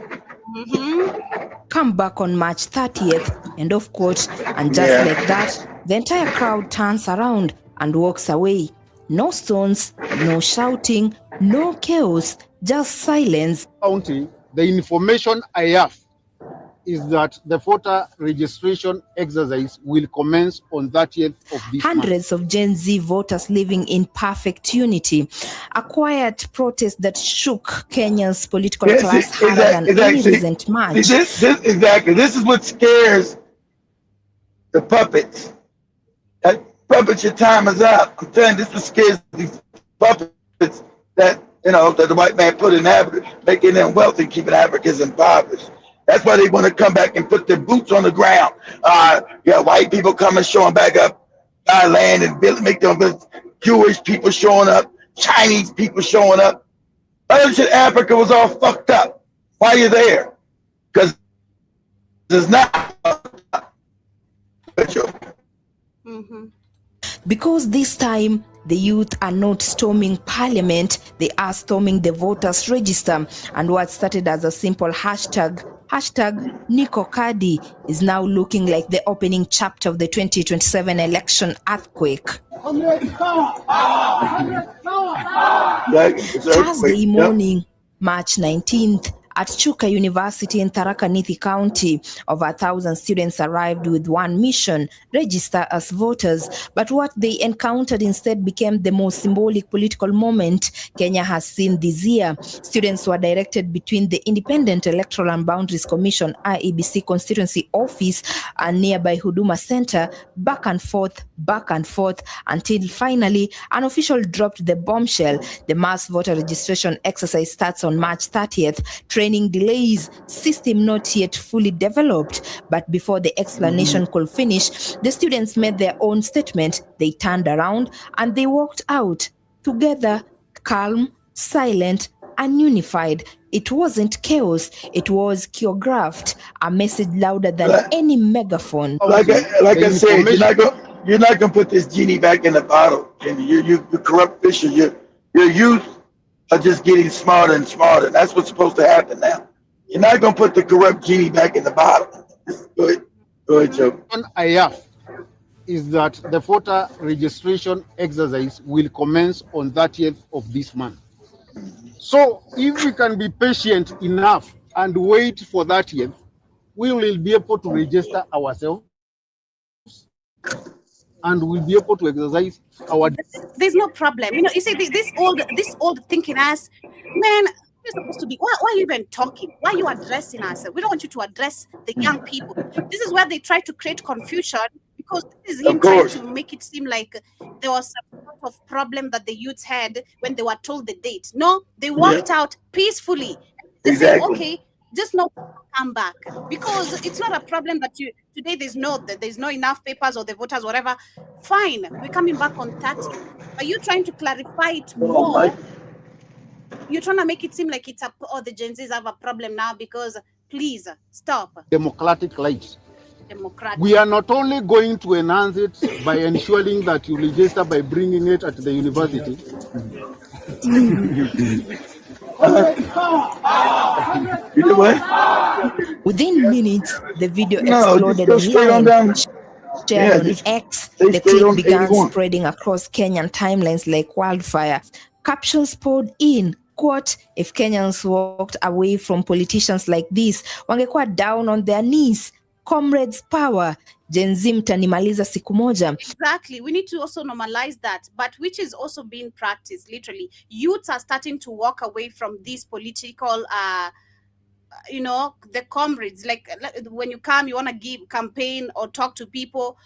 Come back on March 30th, end of quote, and just like that, the entire crowd turns around and walks away. No stones, no shouting, no chaos, just silence. County, the information I have is that the voter registration exercise will commence on 30th of this Hundreds month. of Gen Z voters living in perfect unity. A quiet protest that shook Kenya's political class harder than any recent march. This is what scares the puppets. Puppets, your time is up. I'm telling you, this is what scares these puppets that the white man put in Africa, making them wealthy, keeping Africans impoverished. That's why they want to come back and put their boots on the ground. White people coming, showing back up, buy land and build, make them Jewish people showing up, Chinese people showing up. Other shit, Africa was all fucked up. Why are you there? Because it's not fucked up. Because this time, the youth are not storming parliament, they are storming the voters register. And what started as a simple hashtag Niko Kadi, is now looking like the opening chapter of the 2027 election earthquake. Thursday morning, March 19th, at Chuka University in Tharaka Nithi County, over 1,000 students arrived with one mission: register as voters. But what they encountered instead became the most symbolic political moment Kenya has seen this year. Students were directed between the Independent Electoral and Boundaries Commission IEBC constituency office and nearby Huduma Center, back and forth, until finally an official dropped the bombshell. The mass voter registration exercise starts on March 30th. Training delays, system not yet fully developed. But before the explanation could finish, the students made their own statement. They turned around and they walked out together, calm, silent, and unified. It wasn't chaos, it was choreographed, a message louder than any megaphone. Like I said, you're not gonna put this genie back in the bottle. And you corrupt official, your youth are just getting smarter and smarter. That's what's supposed to happen now. You're not gonna put the corrupt genie back in the bottle. Go ahead, Joe. What I have is that the voter registration exercise will commence on 30th of this month. So if we can be patient enough and wait for 30th, we will be able to register ourselves and we'll be able to exercise our. There's no problem. You see, this old thinking as, man, we're supposed to be. Why are you even talking? Why are you addressing us? We don't want you to address the young people. This is where they try to create confusion, because this is him trying to make it seem like there was some sort of problem that the youths had when they were told the date. No, they walked out peacefully. They said, okay, just no come back, because it's not a problem that today there's no enough papers or the voters, whatever. Fine, we're coming back on 30. Are you trying to clarify it more? you're trying to make it seem like it's the Gen Zs have a problem now because please stop. Democratic rights. Democratic. We are not only going to enhance it by ensuring that you register by bringing it at the university. You know what? Within minutes, the video No, exploded just go straight on online. down. Shared on just X, stay the straight clip on began 81. spreading across Kenyan timelines like wildfire. Captions poured in, quote, if Kenyans walked away from politicians like this, wangekuwa down on their knees. Comrades power. Gen Z mtanimaliza siku moja. Exactly. We need to also normalize that, but which is also being practiced. Literally, youths are starting to walk away from these political the comrades, like when you come, you want to give campaign or talk to people.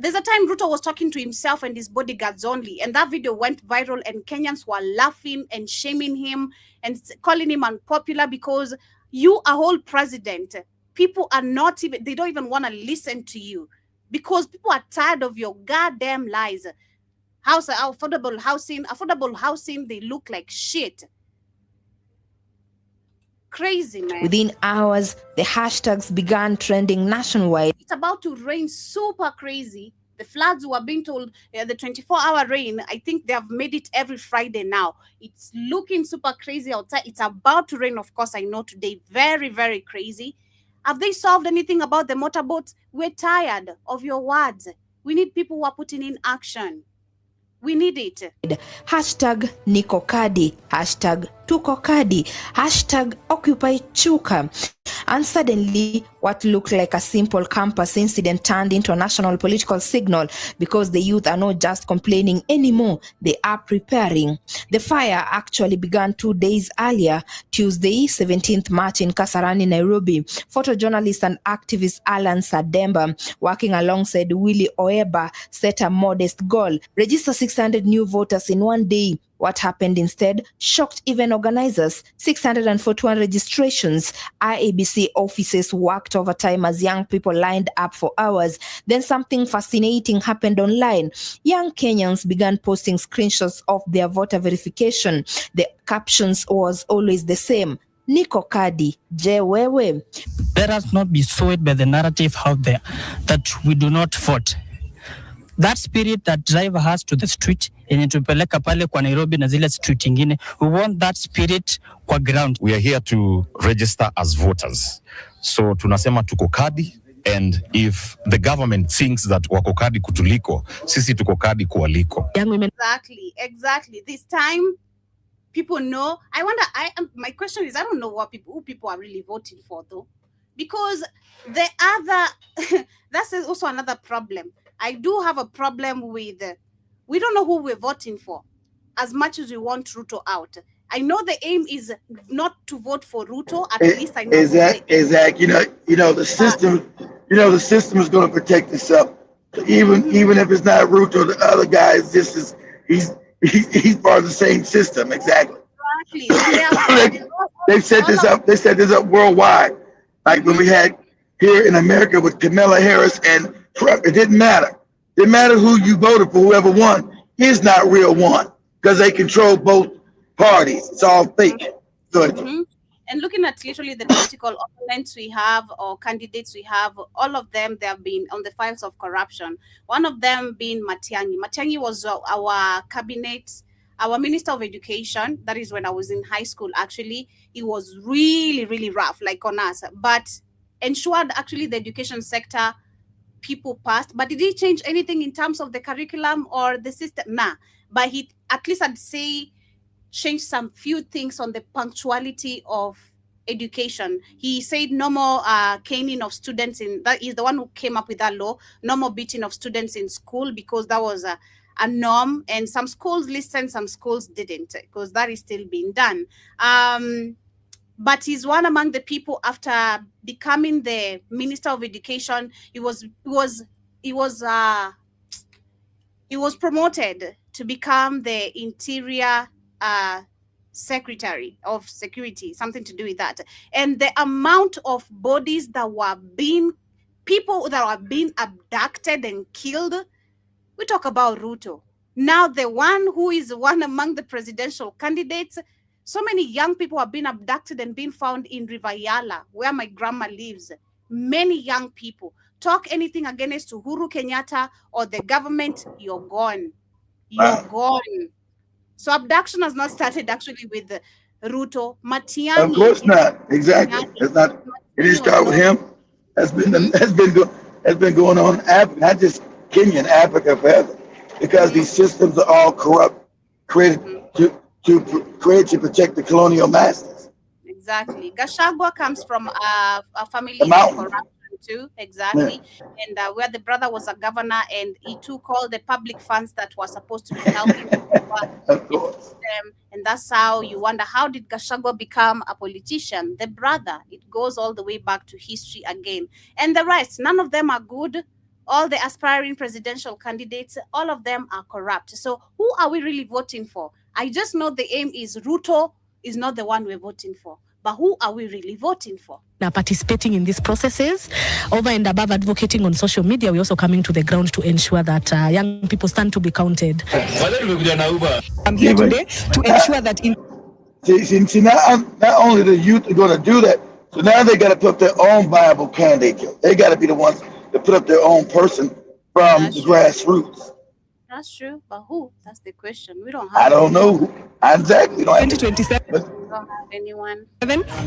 There's a time Ruto was talking to himself and his bodyguards only, and that video went viral, and Kenyans were laughing and shaming him and calling him unpopular because you are whole president. People are not even, they don't even want to listen to you because people are tired of your goddamn lies. Affordable housing, they look like shit. Crazy, man. Within hours, the hashtags began trending nationwide. It's about to rain super crazy. The floods were being told the 24-hour rain. I think they have made it every Friday now. It's looking super crazy outside. It's about to rain, of course, I know today. Very, very crazy. Have they solved anything about the motorboats? We're tired of your words. We need people who are putting in action. We need it. Hashtag Niko Kadi, hashtag Tuko Kadi, hashtag Occupy Chuka. And suddenly, what looked like a simple campus incident turned into a national political signal because the youth are not just complaining anymore, they are preparing. The fire actually began 2 days earlier, Tuesday, 17th March in Kasarani, Nairobi. Photojournalist and activist Alan Sademba, working alongside Willie Oeba, set a modest goal: register 600 new voters in one day. What happened instead shocked even organizers. 641 registrations. IEBC offices worked overtime as young people lined up for hours. Then something fascinating happened online. Young Kenyans began posting screenshots of their voter verification. The captions was always the same: Niko Kadi, je wewe. Let us not be swayed by the narrative out there that we do not vote. That spirit that drive us to the street yenye tupeleka pale kwa Nairobi na zile street ingine, we want that spirit kwa ground. We are here to register as voters. So tunasema tuko kadi, and if the government thinks that wako kadi kutuliko, sisi tuko kadi kuwaliko. Exactly. This time people know. My question is, I don't know who people are really voting for though, because the other that's also another problem. I do have a problem with, we don't know who we're voting for as much as we want Ruto out. I know the aim is not to vote for Ruto. At least I know. Exactly. The system. The system is going to protect itself. So even if it's not Ruto, the other guy is just he's part of the same system. Exactly. They set this up. They set this up worldwide. Like when we had here in America with Kamala Harris and Trump, it didn't matter. It didn't matter who you voted for. Whoever won is not real one because they control both parties. It's all fake. Good. And looking at literally the political opponents we have or candidates we have, all of them, they have been on the files of corruption. One of them being Matiang'i. Matiang'i was our cabinet, our Minister of Education. That is when I was in high school, actually. It was really, really rough, like on us. But ensured actually the education sector people passed. But did he change anything in terms of the curriculum or the system? Nah. But he, at least I'd say, changed some few things on the punctuality of education. He said no more caning of students in, that is the one who came up with that law, no more beating of students in school, because that was a norm, and some schools listened, some schools didn't, because that is still being done. But he's one among the people after becoming the Minister of Education. He was promoted to become the Interior Secretary of Security, something to do with that. And the amount of bodies that were being, people that were being abducted and killed, we talk about Ruto. Now the one who is one among the presidential candidates, So many young people have been abducted and been found in River Yala, where my grandma lives. Many young people. Talk anything against Uhuru Kenyatta or the government, you're gone. You're gone. So abduction has not started actually with Ruto. Matiang'i. Of course not. Exactly. It's not. It didn't start with him. Has been going on in Africa, not just Kenya, in Africa forever, because these systems are all corrupt, created to protect the colonial masters. Exactly. Gashagwa comes from a family of corruption too. Exactly. Yeah. And where the brother was a governor and he took all the public funds that were supposed to be helping them. And that's how you wonder, how did Gashagwa become a politician? The brother, it goes all the way back to history again. And the rest, none of them are good. All the aspiring presidential candidates, all of them are corrupt. So who are we really voting for? I just know the aim is Ruto is not the one we're voting for. But who are we really voting for? Now participating in these processes, over and above advocating on social media, we're also coming to the ground to ensure that young people stand to be counted. I'm here today to ensure that See, not only the youth are going to do that, so now they got to put up their own viable candidate. They got to be the ones to put up their own person from the grassroots. That's true, but who? That's the question. We don't have. I don't know. Exactly. 2027. We don't have anyone.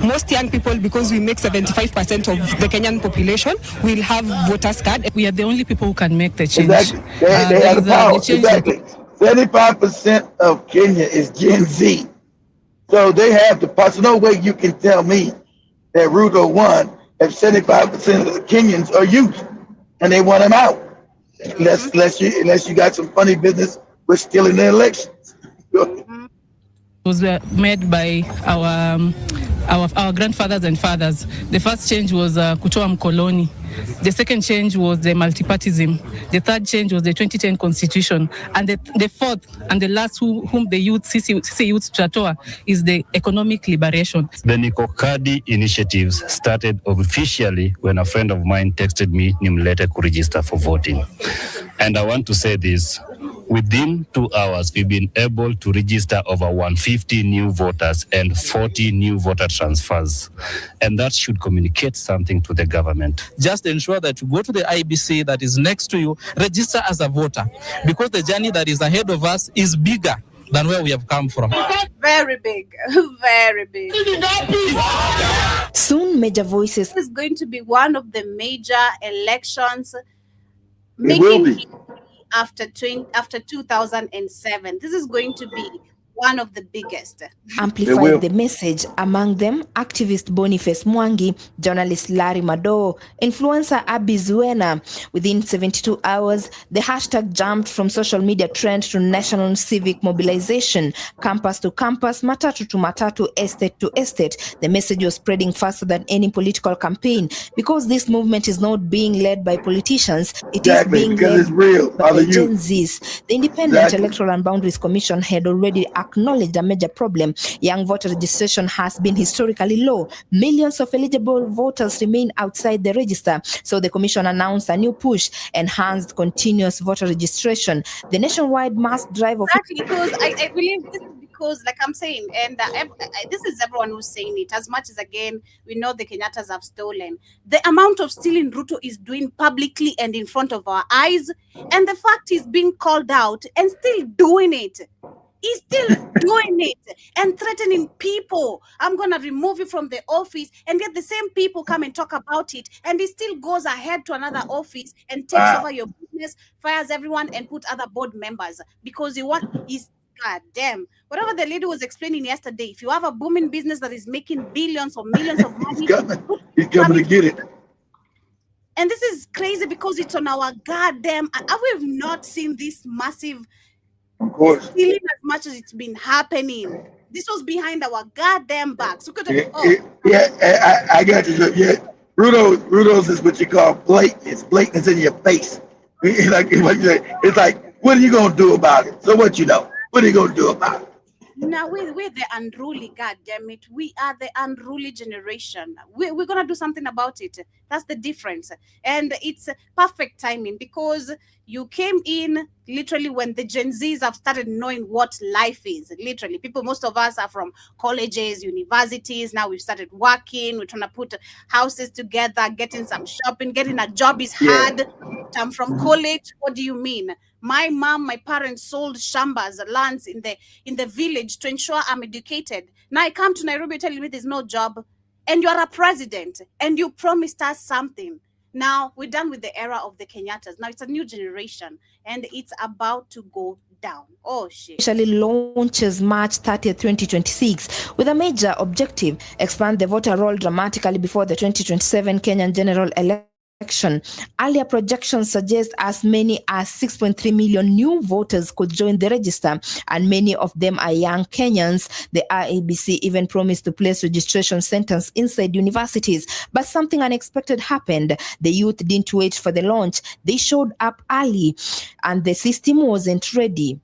Most young people, because we make 75% of the Kenyan population, will have voters card. We are the only people who can make the change. Exactly. They have the power. Exactly. 75% of Kenya is Gen Z. So they have the power. So no way you can tell me that Ruto won if 75% of the Kenyans are youth and they want him out. Unless you got some funny business with stealing the elections. Was made by our grandfathers and fathers. The first change was kutoa mkoloni. The second change was the multipartism. The third change was the 2010 constitution. And the fourth and the last whom the youth, CC youth Chatoa, is the economic liberation. The Nikokadi initiatives started officially when a friend of mine texted me, Nimlete to register for voting. And I want to say this. Within 2 hours, we've been able to register over 150 new voters and 40 new voter transfers. And that should communicate something to the government. Just ensure that you go to the IBC that is next to you, register as a voter, because the journey that is ahead of us is bigger than where we have come from. Very big, very big. Soon, major voices. This is going to be one of the major elections after 2007. This is going to be one of the biggest. Amplified the message. Among them, activist Boniface Mwangi, journalist Larry Mado, influencer Abby Zuena. Within 72 hours, the hashtag jumped from social media trend to national civic mobilization, campus to campus, matatu to matatu, estate to estate. The message was spreading faster than any political campaign because this movement is not being led by politicians. It is being led by Gen Zs. The Independent Electoral and Boundaries Commission had already acknowledged a major problem. Young voter registration has been historically low. Millions of eligible voters remain outside the register. So the commission announced a new push, enhanced continuous voter registration. The nationwide mass drive of... Exactly, because I believe this is because, like I'm saying, and this is everyone who's saying it, as much as, again, we know the Kenyattas have stolen. The amount of stealing Ruto is doing publicly and in front of our eyes, and the fact he's being called out and still doing it. He's still doing it and threatening people. I'm going to remove you from the office, and yet the same people come and talk about it, and he still goes ahead to another office and takes over your business, fires everyone, and put other board members because he's God damn. Whatever the lady was explaining yesterday, if you have a booming business that is making billions or millions of money, he's coming to get it. And this is crazy because it's on our goddamn. We've not seen this massive. Of course. Stealing as much as it's been happening. This was behind our goddamn backs. I got you. Yeah, Rudo's is what you call blatant. It's blatant. It's in your face. It's like, what are you gonna do about it? So what you know? What are you gonna do about it? Now we're the unruly, God damn it. We are the unruly generation. We're gonna do something about it. That's the difference. And it's perfect timing because You came in literally when the Gen Zs have started knowing what life is. Literally, people, most of us are from colleges, universities. Now we've started working. We're trying to put houses together, getting some shopping, getting a job is hard. I'm from college. What do you mean? My mom, my parents sold shambas, lands in the village to ensure I'm educated. Now I come to Nairobi telling me there's no job, and you are a president, and you promised us something. Now we're done with the era of the Kenyattas. Now it's a new generation, and it's about to go down. Oh shit. Officially launches March 30th, 2026, with a major objective: expand the voter roll dramatically before the 2027 Kenyan general election. Earlier projections suggest as many as 6.3 million new voters could join the register, and many of them are young Kenyans. The IEBC even promised to place registration centers inside universities, but something unexpected happened. The youth didn't wait for the launch. They showed up early, and the system wasn't ready.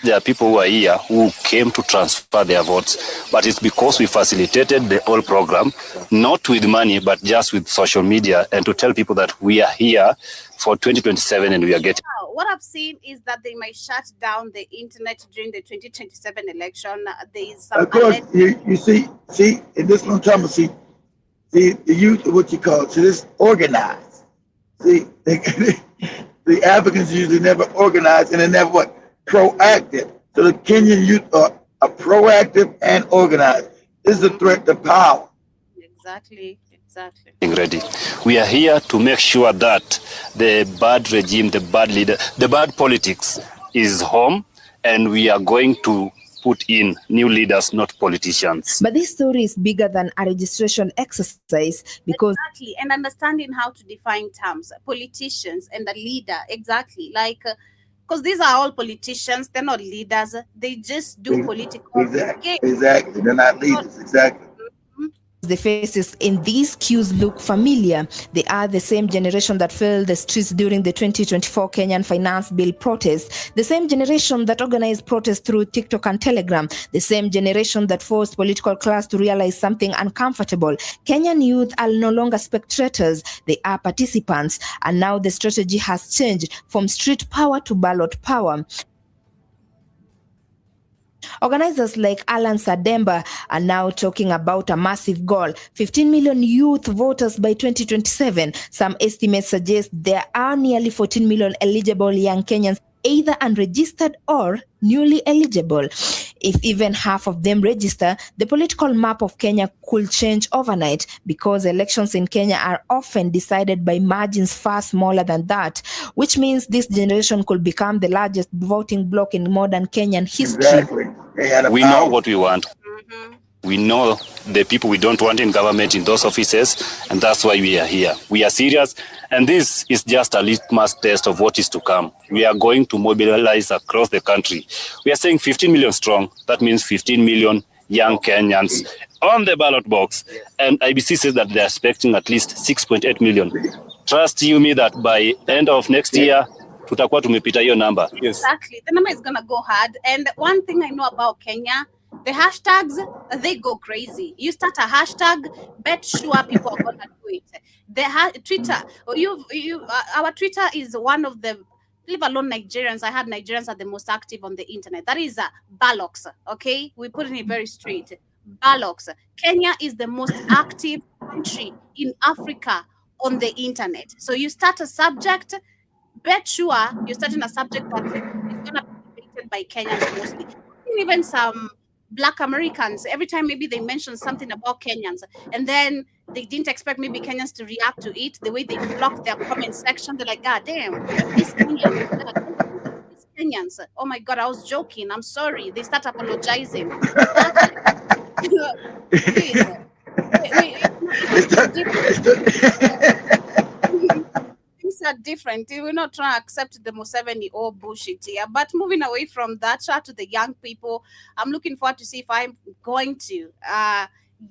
There are people who are here who came to transfer their votes, but it's because we facilitated the whole program, not with money, but just with social media, and to tell people that we are here for 2027 and we are getting. What I've seen is that they might shut down the internet during the 2027 election. There is some. Of course, you see, in this one time, see, the youth, what you call it, so this organized. See, the Africans usually never organized and they never what? Proactive. So the Kenyan youth are proactive and organized. This is a threat to power. Exactly. Ready. We are here to make sure that the bad regime, the bad leader, the bad politics is home, and we are going to put in new leaders, not politicians. But this story is bigger than a registration exercise, because exactly, and understanding how to define terms, politicians and a leader, exactly, like because these are all politicians, they're not leaders, they just do political games. Exactly, they're not leaders, exactly. The faces in these queues look familiar. They are the same generation that filled the streets during the 2024 Kenyan Finance Bill protests, the same generation that organized protests through TikTok and Telegram, the same generation that forced political class to realize something uncomfortable. Kenyan youth are no longer spectators, they are participants, and now the strategy has changed from street power to ballot power. Organizers like Alan Sademba are now talking about a massive goal: 15 million youth voters by 2027. Some estimates suggest there are nearly 14 million eligible young Kenyans, either unregistered or newly eligible. If even half of them register, the political map of Kenya could change overnight, because elections in Kenya are often decided by margins far smaller than that, which means this generation could become the largest voting bloc in modern Kenyan history. Exactly. We know what we want. We know the people we don't want in government, in those offices, and that's why we are here. We are serious, and this is just a litmus test of what is to come. We are going to mobilize across the country. We are saying 15 million strong. That means 15 million young Kenyans on the ballot box, and IBC says that they are expecting at least 6.8 million. Trust you me that by end of next year, tutakuwa tumepita hiyo number. Yes. Exactly. The number is going to go hard. And one thing I know about Kenya, the hashtags, they go crazy. You start a hashtag, bet sure people are going to do it. The Twitter, our Twitter is one of the, leave alone Nigerians. I had Nigerians are the most active on the internet. That is Balox, okay? We put it very straight. Balox. Kenya is the most active country in Africa on the internet. So you start a subject, bet sure you're starting a subject that is going to be debated by Kenyans mostly. Even some Black Americans, every time maybe they mention something about Kenyans, and then they didn't expect maybe Kenyans to react to it, the way they flock their comment section, they're like, God damn, these Kenyans, oh my God, I was joking, I'm sorry. They start apologizing. Things are different. We're not trying to accept the Museveni or bullshit here. But moving away from that, shout out to the young people. I'm looking forward to see if I'm going to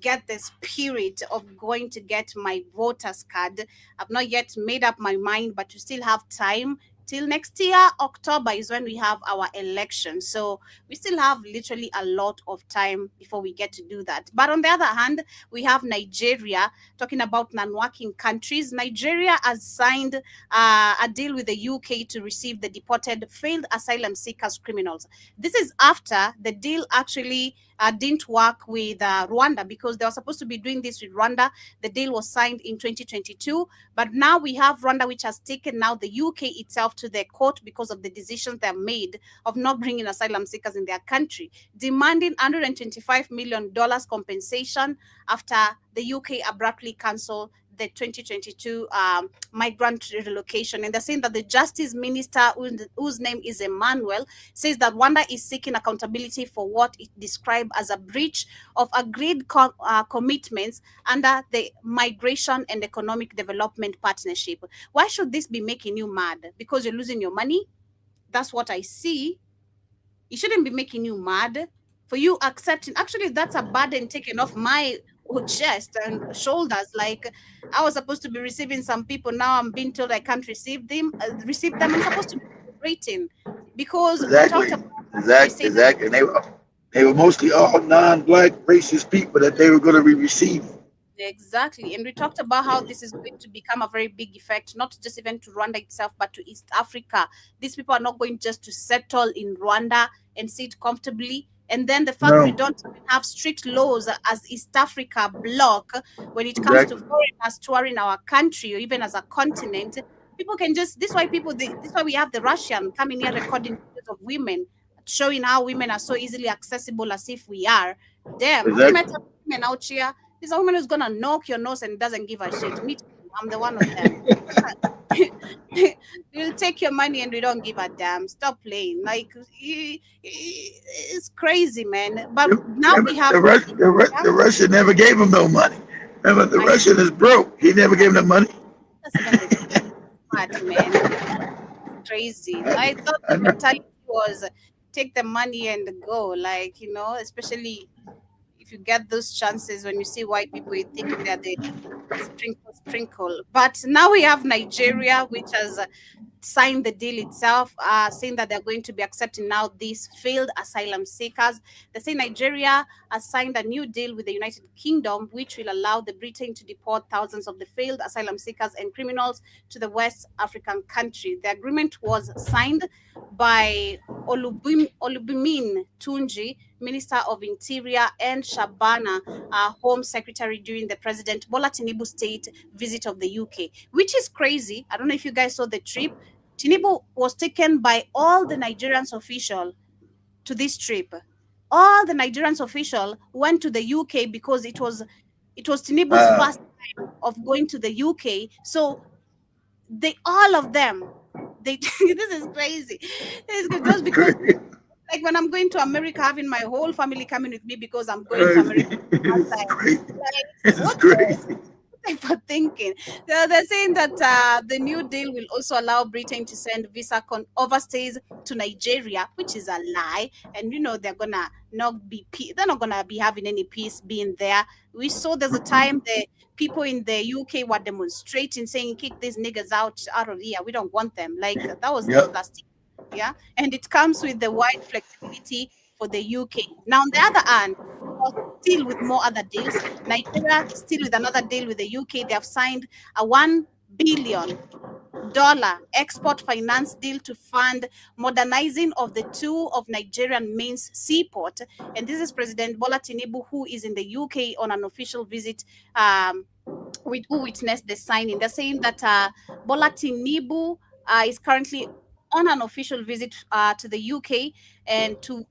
get the spirit of going to get my voter's card. I've not yet made up my mind, but you still have time. till next year, October is when we have our election. So we still have literally a lot of time before we get to do that. But on the other hand, we have Nigeria, talking about non-working countries. Nigeria has signed a deal with the UK to receive the deported failed asylum seekers criminals. This is after the deal actually didn't work with Rwanda, because they were supposed to be doing this with Rwanda. The deal was signed in 2022, but now we have Rwanda, which has taken now the UK itself to the court because of the decisions they have made of not bringing asylum seekers in their country, demanding $125 million compensation after the UK abruptly cancelled the 2022 migrant relocation. And they're saying that the justice minister, whose name is Emmanuel, says that Rwanda is seeking accountability for what it described as a breach of agreed commitments under the Migration and Economic Development Partnership. Why should this be making you mad? Because you're losing your money? That's what I see. It shouldn't be making you mad for you accepting. Actually, that's a burden taken off my chest and shoulders. Like, I was supposed to be receiving some people, now I'm being told I can't receive them. I'm supposed to be celebrating because we Exactly. talked about Exactly. And they were mostly all non-black racist people that they were going to be receiving. Exactly. And we talked about how this is going to become a very big effect, not just even to Rwanda itself, but to East Africa. These people are not going just to settle in Rwanda and sit comfortably. And then the fact we don't even have strict laws as East Africa bloc when it comes to foreigners touring our country or even as a continent, people can just, this is why we have the Russian coming here recording videos of women, showing how women are so easily accessible as if we are. Damn, have you met women out here? There's a woman who's gonna knock your nose and doesn't give a shit. Me too. I'm the one of them. We'll take your money and we don't give a damn. Stop playing. Like, it's crazy, man. But now we have the Russian never gave him no money. Remember, the Russian is broke. He never gave him the money. Smart, man. Crazy. I thought the mentality was take the money and go. Like, you know, especially if you get those chances when you see white people, you think they're the sprinkle. But now we have Nigeria, which has signed the deal itself, saying that they're going to be accepting now these failed asylum seekers. They say Nigeria has signed a new deal with the United Kingdom, which will allow the Britain to deport thousands of the failed asylum seekers and criminals to the West African country. The agreement was signed by Olubumin Tunji, Minister of Interior, and Shabana, Home Secretary, during the President Bola Tinubu state visit of the UK, which is crazy. I don't know if you guys saw the trip. Tinubu was taken by all the Nigerians official to this trip. All the Nigerians official went to the UK because it was Tinubu's first time of going to the UK. So all of them, this is crazy. Just because, like when I'm going to America, having my whole family coming with me because I'm going to America. This is crazy. For thinking. They're saying that the new deal will also allow Britain to send visa overstays to Nigeria, which is a lie. And you know they're not gonna be having any peace being there. We saw there's a time the people in the UK were demonstrating, saying, "Kick these niggas out of here. We don't want them." Like that was last year. Yeah, and it comes with the wide flexibility for the UK. Now, on the other hand, still with more other deals, Nigeria still with another deal with the UK. They have signed a $1 billion export finance deal to fund modernizing of the two of Nigerian main seaport. And this is President Bola Tinubu, who is in the UK on an official visit, who witnessed the signing. They're saying that Bola Tinubu is currently on an official visit to the UK and to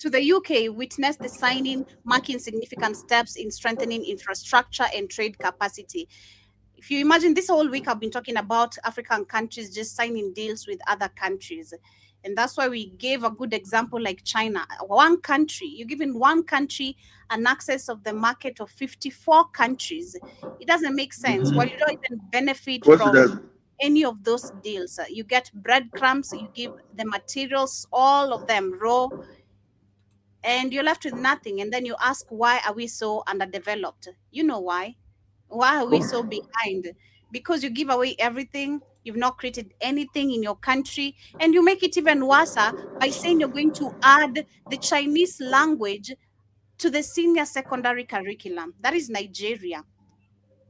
the UK witnessed the signing, marking significant steps in strengthening infrastructure and trade capacity. If you imagine, this whole week I've been talking about African countries just signing deals with other countries. And that's why we gave a good example like China. One country, you're giving one country an access of the market of 54 countries. It doesn't make sense. While you don't even benefit from any of those deals. You get breadcrumbs, you give the materials, all of them raw, and you're left with nothing. And then you ask, why are we so underdeveloped? You know why? Why are we so behind? because you give away everything. You've not created anything in your country, and you make it even worse by saying you're going to add the Chinese language to the senior secondary curriculum. That is Nigeria.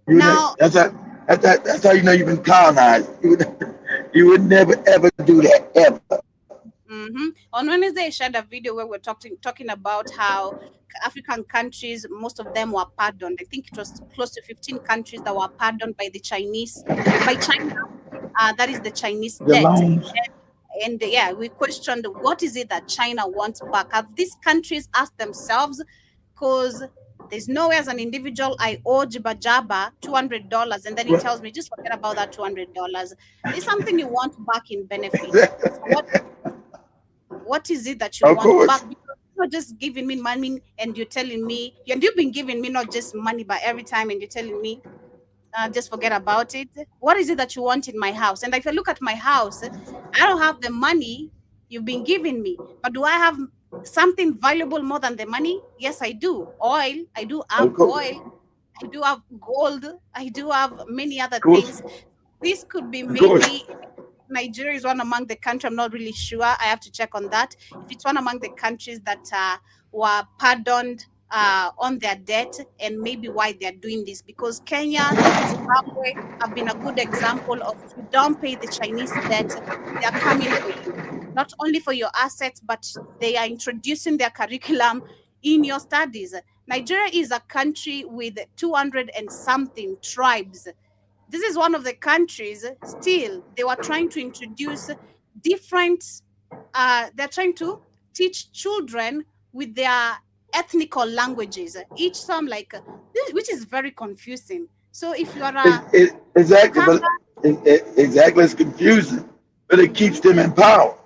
Now, That's how you know you've been colonized. You would never ever do that ever. on Wednesday, I shared a video where we're talking about how African countries, most of them were pardoned. I think it was close to 15 countries that were pardoned by China. That is the Chinese The debt. loans. And yeah, we questioned what is it that China wants back. Have these countries asked themselves? Because there's nowhere as an individual I owe Jibba $200, and then he tells me just forget about that $200. There's something you want back in benefits. So what is it that you want back? Because you're just giving me money, and you're telling me, and you've been giving me not just money, but every time, and you're telling me just forget about it. What is it that you want in my house? And if I look at my house, I don't have the money you've been giving me, but do I have something valuable more than the money? Yes, I do. Oil. I do have oil. I do have gold. I do have many other things. This could be maybe Nigeria is one among the countries. I'm not really sure. I have to check on that. If it's one among the countries that were pardoned on their debt, and maybe why they're doing this, because Kenya, Zimbabwe have been a good example of, if you don't pay the Chinese debt, they are coming for you. Not only for your assets, but they are introducing their curriculum in your studies. Nigeria is a country with 200 and something tribes. This is one of the countries, still, they were trying to introduce different, they're trying to teach children with their ethnical languages, each some like, which is very confusing. So if you are exactly, but exactly, it's confusing, but it keeps them in power.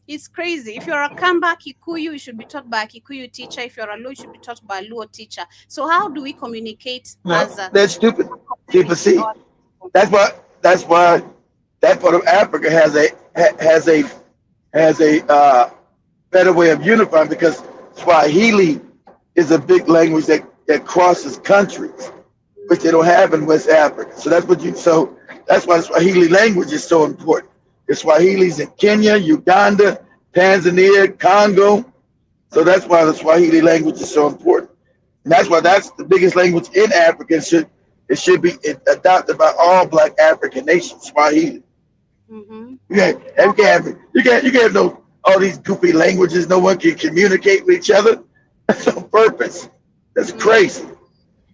It's crazy. If you're a Kamba Kikuyu, you should be taught by a Kikuyu teacher. If you're a Luo, you should be taught by a Luo teacher. So how do we communicate as a... That's stupid. See, that's why that part of Africa has a better way of unifying, because Swahili is a big language that crosses countries, which they don't have in West Africa. So that's why the Swahili language is so important. The Swahili's in Kenya, Uganda, Tanzania, Congo. So that's why the Swahili language is so important. And that's why that's the biggest language in Africa. It should be adopted by all Black African nations, Swahili. You can't have all these goofy languages. No one can communicate with each other. That's on purpose. That's crazy.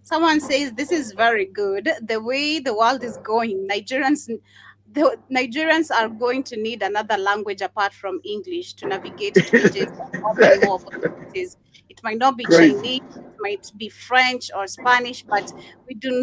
Someone says this is very good. The way the world is going, Nigerians are going to need another language apart from English to navigate to more opportunities. It might not be Chinese, it might be French or Spanish, but we do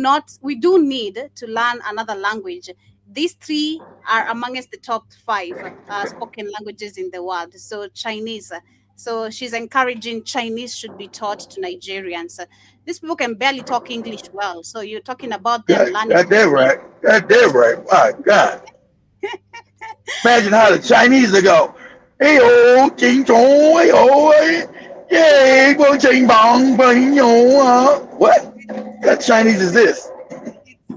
need to learn another language. These three are amongst the top 5 spoken languages in the world. So Chinese. So she's encouraging Chinese should be taught to Nigerians. These people can barely talk English well. So you're talking about them learning. That's right. That's right. My God. Imagine how the Chinese will go. Hey, oh, ching chong, hey, oh, yeah, go ching bong, what? What Chinese is this?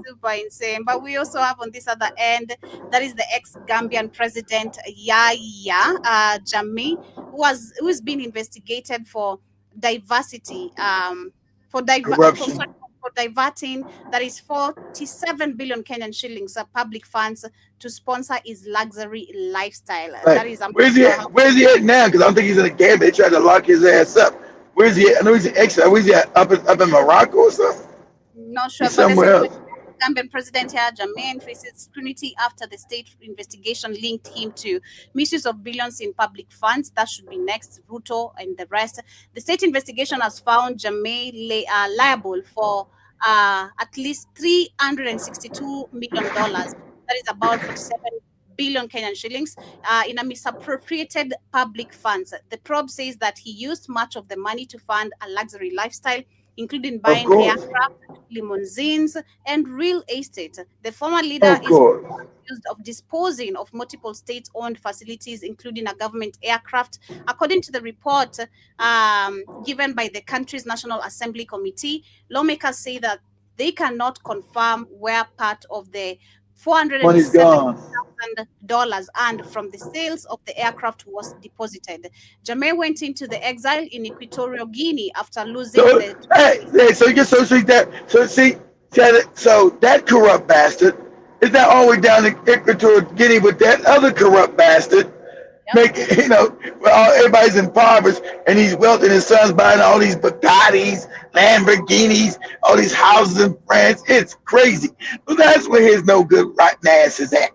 Super insane. But we also have on this other end, that is the ex-Gambian president Yahya Jammeh, who's been investigated for diversity, for diverting, that is 47 billion Kenyan shillings of public funds to sponsor his luxury lifestyle. Right. That is Where's he at now? Because I don't think he's in the game. They tried to lock his ass up. Where's he at? I know he's an exile. Where's he at? Up in Morocco or something? Not sure. He's somewhere else. Gambian president Yahya Jammeh faces scrutiny after the state investigation linked him to misuse of billions in public funds. That should be next, Ruto and the rest. The state investigation has found Jammeh liable for at least $362 million. That is about 47 billion Kenyan shillings in a misappropriated public funds. The probe says that he used much of the money to fund a luxury lifestyle, including buying aircraft, limousines, and real estate. The former leader is accused of disposing of multiple state-owned facilities, including a government aircraft. According to the report given by the country's National Assembly Committee, lawmakers say that they cannot confirm where part of the Money's gone. $470,000 earned from the sales of the aircraft was deposited. Jammeh went into the exile in Equatorial Guinea after losing So the. hey, so you get so that corrupt bastard is now all the way down to Equatorial Guinea with that other corrupt bastard. Make everybody's impoverished, and he's wealthy, and his son's buying all these Bugattis, Lamborghinis, all these houses in France. It's crazy. But that's where his no good rotten ass is at.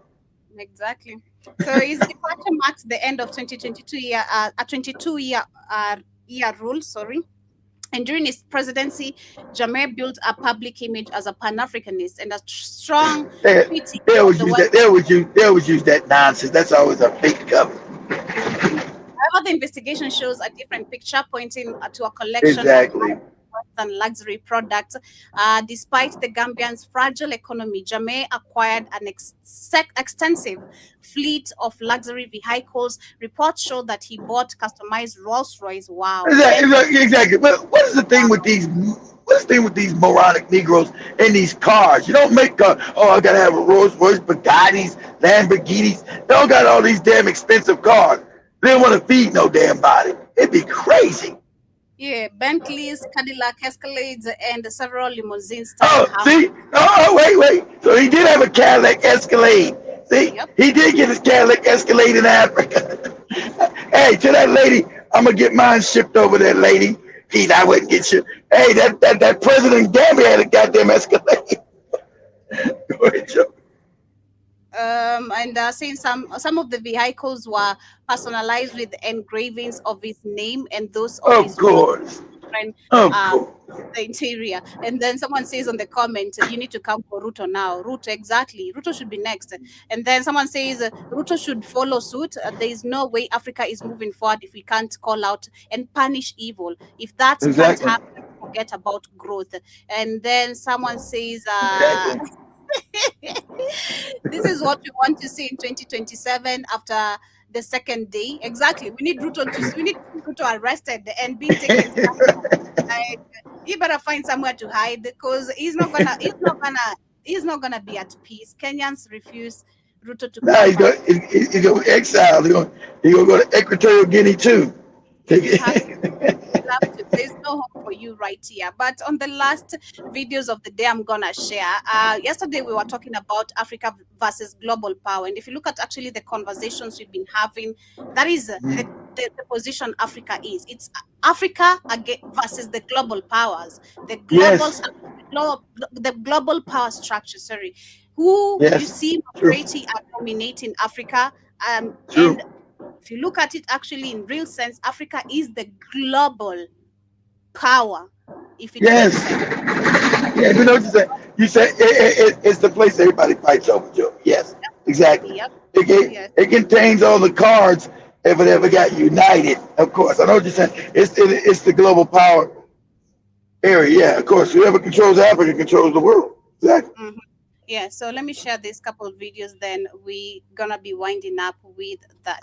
Exactly. So his departure marks the end of 2022 year, a 22-year rule. Sorry. And during his presidency, Jammeh built a public image as a Pan-Africanist and a strong critique They of always the use West. that. They always use that nonsense. That's always a fake cover. However, the investigation shows a different picture, pointing to a collection Exactly. of Western luxury products. Despite the Gambian's fragile economy, Jammeh acquired an extensive fleet of luxury vehicles. Reports show that he bought customized Rolls-Royce. Wow. Exactly. But what is the thing with these? What's the thing with these moronic Negroes and these cars? You don't make cars. Oh, I gotta have a Rolls Royce, Bugattis, Lamborghinis. They all got all these damn expensive cars. They don't want to feed no damn body. It'd be crazy. Yeah, Bentleys, Cadillac Escalades, and several limousines. See? Wait. So he did have a Cadillac Escalade. See? He did get his Cadillac Escalade in Africa. Hey, to that lady, I'm gonna get mine shipped over there, lady. Pete, I wouldn't get you. Hey, that President Gambia had a goddamn Escalade. Go ahead, Joe. And saying some of the vehicles were personalized with engravings of his name and those of his friend, the interior. And then someone says on the comment, you need to come for Ruto now. Ruto, exactly. Ruto should be next. And then someone says Ruto should follow suit. There is no way Africa is moving forward if we can't call out and punish evil. If that can't happen, forget about growth. And then someone says this is what we want to see in 2027 after the second day. Exactly. We need Ruto arrested and being taken. Like, you better find somewhere to hide because he's not gonna be at peace. Kenyans refuse Ruto to come back. He's going to exile. He's going to go to Equatorial Guinea too. There's no hope for you right here. But on the last videos of the day, I'm gonna share. Yesterday we were talking about Africa versus global power, and if you look at actually the conversations we've been having, that is the position Africa is. It's Africa versus the global powers, the global power structure. Sorry, who you see majority are dominating Africa, and if you look at it actually in real sense, Africa is the global power. If it makes sense. Yeah, you know what you said? You said it's the place everybody fights over, Joe. Yes, exactly. Yep. It contains all the cards if it ever got united. Of course, I know what you're saying. It's the global power area. Yeah, of course. Whoever controls Africa controls the world. Exactly. Mm-hmm. Yeah. So let me share this couple of videos. Then we're gonna be winding up with that.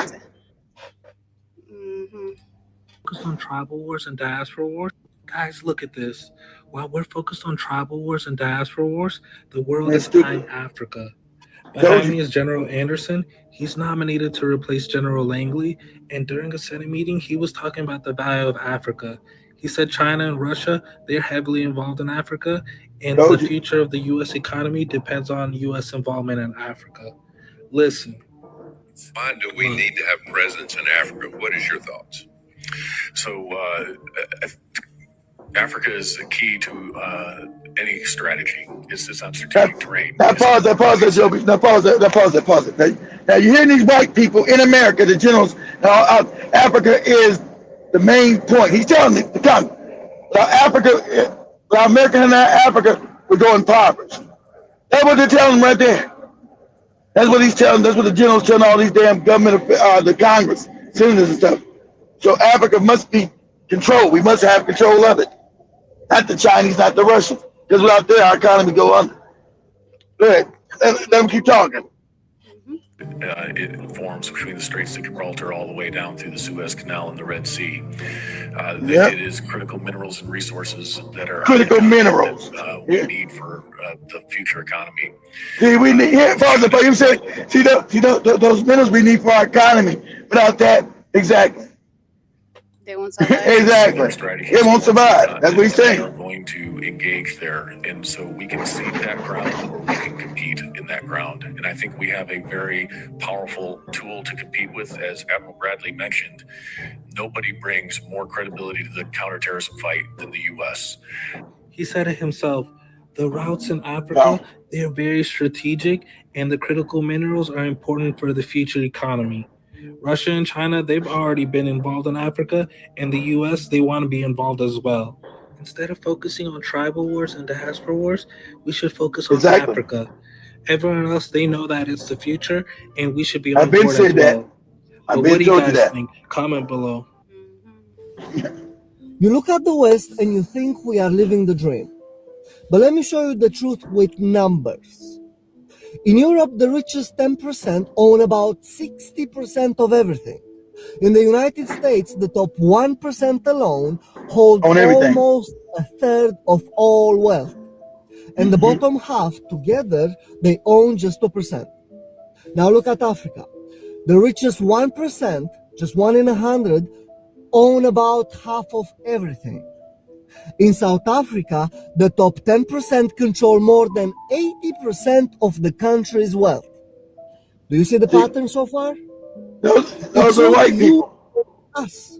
Focused on tribal wars and diaspora wars. Guys, look at this. While we're focused on tribal wars and diaspora wars, the world is eyeing Africa. Behind me is General Anderson. He's nominated to replace General Langley, and during a Senate meeting, he was talking about the value of Africa. He said China and Russia, they're heavily involved in Africa, and the future of the U.S. economy depends on U.S. involvement in Africa. Listen. Why do we need to have presence in Africa? What is your thoughts? So Africa is the key to any strategy. It's on strategic terrain. Now pause that, Joby. Now pause it. Now you're hearing these white people in America, the generals, Africa is the main point. He's telling them to come. America and Africa, we're going impoverished. That's what they're telling them right there. That's what he's telling. That's what the general's telling all these damn government, the Congress, senators and stuff. So Africa must be controlled. We must have control of it. Not the Chinese, not the Russians. Because without there, our economy go under. Good. Let them keep talking. it forms between the Straits of Gibraltar all the way down through the Suez Canal and the Red Sea. It is critical minerals and resources that are critical minerals we need for the future economy. See, we need Father, but you said, those minerals we need for our economy. Without that, exactly. They won't survive. Exactly. It won't survive. That's what he's saying. They are going to engage there, and so we can seed that ground, or we can compete in that ground. And I think we have a very powerful tool to compete with, as Admiral Bradley mentioned. Nobody brings more credibility to the counterterrorism fight than the U.S. He said it himself. The routes in Africa, they are very strategic, and the critical minerals are important for the future economy. Russia and China, they've already been involved in Africa, and the U.S., they want to be involved as well. Instead of focusing on tribal wars and diaspora wars, we should focus on Africa. Everyone else, they know that it's the future, and we should be on board as well. But what do you guys think? Comment below. You look at the West and you think we are living the dream. But let me show you the truth with numbers. In Europe, the richest 10% own about 60% of everything. In the United States, the top 1% alone hold almost a third of all wealth. And the bottom half, together, they own just 2%. Now look at Africa. The richest 1%, just 1 in 100, own about half of everything. In South Africa, the top 10% control more than 80% of the country's wealth. Do you see the pattern so far? Those are white people. Us.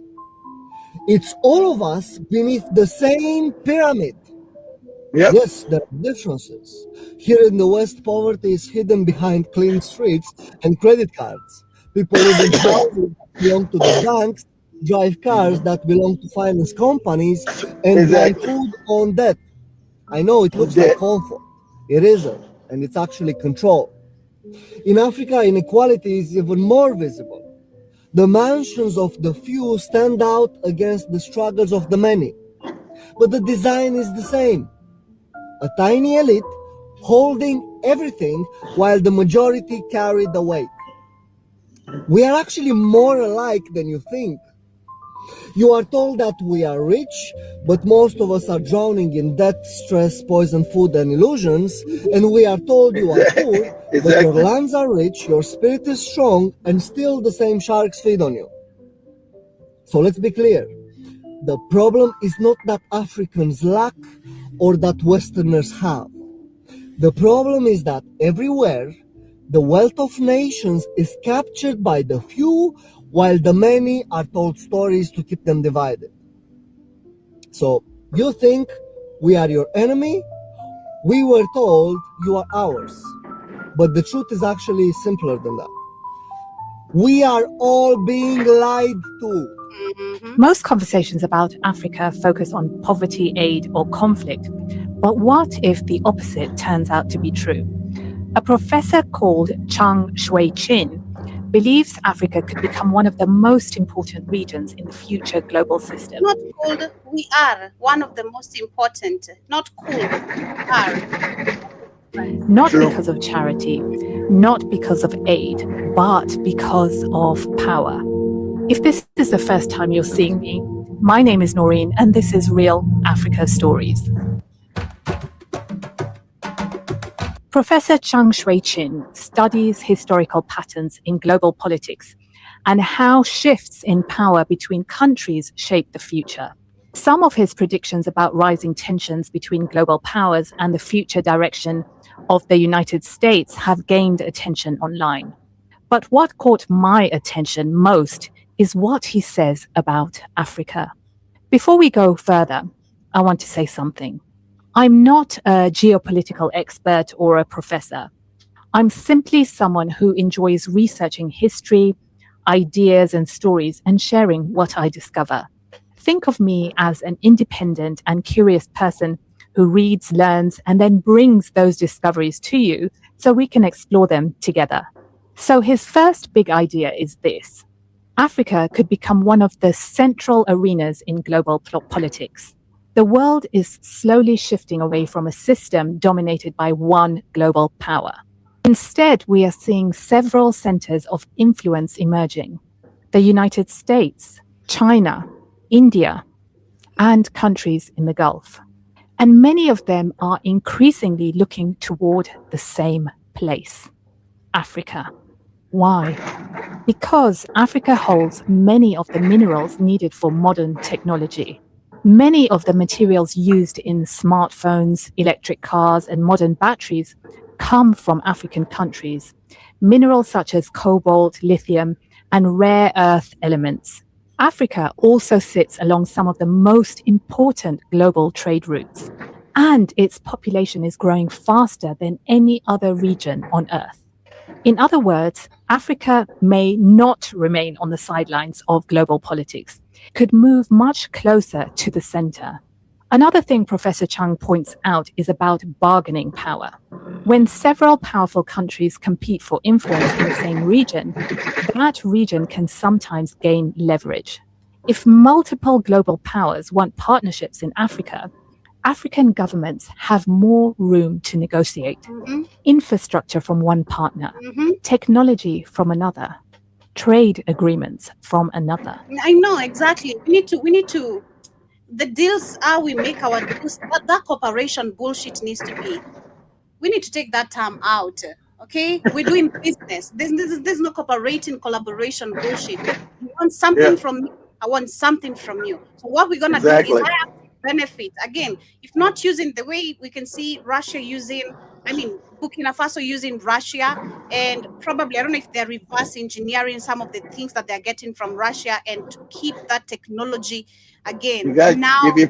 It's all of us beneath the same pyramid. Yes, there are differences. Here in the West, poverty is hidden behind clean streets and credit cards. People live in houses that belong to the banks, drive cars that belong to finance companies, and buy food on debt. I know it looks like comfort. It isn't, and it's actually control. In Africa, inequality is even more visible. The mansions of the few stand out against the struggles of the many. But the design is the same. A tiny elite holding everything while the majority carry the weight. We are actually more alike than you think. You are told that we are rich, but most of us are drowning in debt, stress, poison, food, and illusions. And we are told you are poor, but your lands are rich, your spirit is strong, and still the same sharks feed on you. So let's be clear. The problem is not that Africans lack or that Westerners have. The problem is that everywhere, the wealth of nations is captured by the few, while the many are told stories to keep them divided. So you think we are your enemy? We were told you are ours. But the truth is actually simpler than that. We are all being lied to. Most conversations about Africa focus on poverty, aid, or conflict. But what if the opposite turns out to be true? A professor called Chang Shui-Chin believes Africa could become one of the most important regions in the future global system. Not cold, we are one of the most important. Not cool, we are. Not because of charity, not because of aid, but because of power. If this is the first time you're seeing me, my name is Noreen, and this is Real Africa Stories. Professor Chang Shui-Chin studies historical patterns in global politics and how shifts in power between countries shape the future. Some of his predictions about rising tensions between global powers and the future direction of the United States have gained attention online. But what caught my attention most is what he says about Africa. Before we go further, I want to say something. I'm not a geopolitical expert or a professor. I'm simply someone who enjoys researching history, ideas, and stories and sharing what I discover. Think of me as an independent and curious person who reads, learns, and then brings those discoveries to you so we can explore them together. So his first big idea is this. Africa could become one of the central arenas in global politics. The world is slowly shifting away from a system dominated by one global power. Instead, we are seeing several centers of influence emerging: the United States, China, India, and countries in the Gulf. And many of them are increasingly looking toward the same place: Africa. Why? Because Africa holds many of the minerals needed for modern technology. Many of the materials used in smartphones, electric cars, and modern batteries come from African countries. Minerals such as cobalt, lithium, and rare earth elements. Africa also sits along some of the most important global trade routes, and its population is growing faster than any other region on Earth. In other words, Africa may not remain on the sidelines of global politics, could move much closer to the center. Another thing Professor Chung points out is about bargaining power. When several powerful countries compete for influence in the same region, that region can sometimes gain leverage. If multiple global powers want partnerships in Africa, African governments have more room to negotiate. Infrastructure from one partner, technology from another, trade agreements from another. I know, exactly. We need to, the deals, how we make our deals, that cooperation bullshit needs to be, we need to take that term out. Okay? We're doing business. There's no collaboration bullshit. You want something from me, I want something from you. So what we're gonna do is I have to benefit. Again, if not using the way we can see Russia using, Burkina Faso using Russia, and probably, I don't know if they're reverse engineering some of the things that they're getting from Russia, and to keep that technology again. You guys, now, if you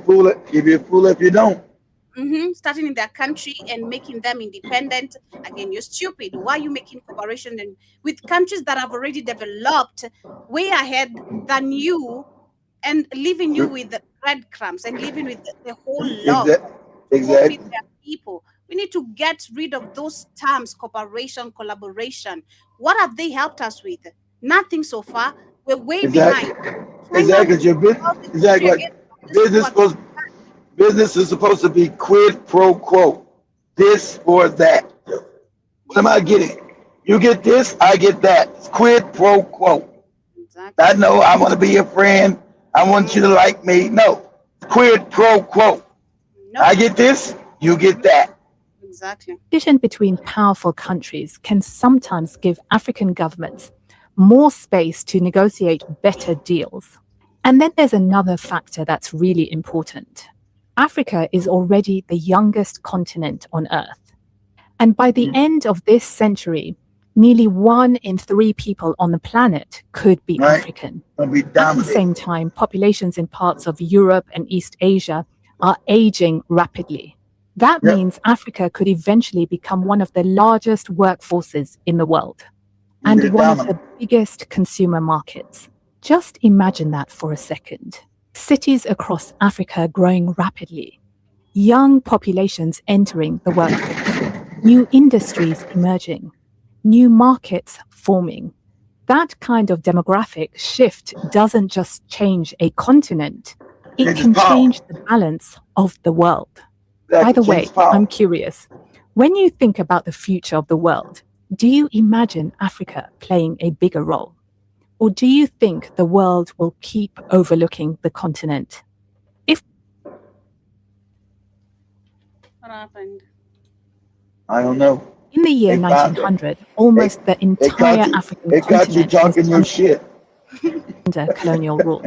fool if you don't. Starting in their country and making them independent. Again, you're stupid. Why are you making cooperation with countries that have already developed way ahead than you, and leaving you with the breadcrumbs and leaving with the whole lot to feed their people? We need to get rid of those terms: cooperation, collaboration. What have they helped us with? Nothing so far. We're way behind. Business is supposed to be quid pro quo, this for that. What am I getting? You get this, I get that. It's quid pro quo. Exactly. I know I want to be your friend. I want you to like me. No, quid pro quo. No. I get this, you get that. Exactly. Competition between powerful countries can sometimes give African governments more space to negotiate better deals. And then there's another factor that's really important. Africa is already the youngest continent on Earth. And by the end of this century, nearly 1 in 3 people on the planet could be African. At the same time, populations in parts of Europe and East Asia are aging rapidly. That means Africa could eventually become one of the largest workforces in the world and one of the biggest consumer markets. Just imagine that for a second. Cities across Africa growing rapidly, young populations entering the workforce, new industries emerging, new markets forming. That kind of demographic shift doesn't just change a continent, it can change the balance of the world. By the way, I'm curious, when you think about the future of the world, do you imagine Africa playing a bigger role? Or do you think the world will keep overlooking the continent? What happened? I don't know. In the year 1900, almost the entire African continent was under colonial rule.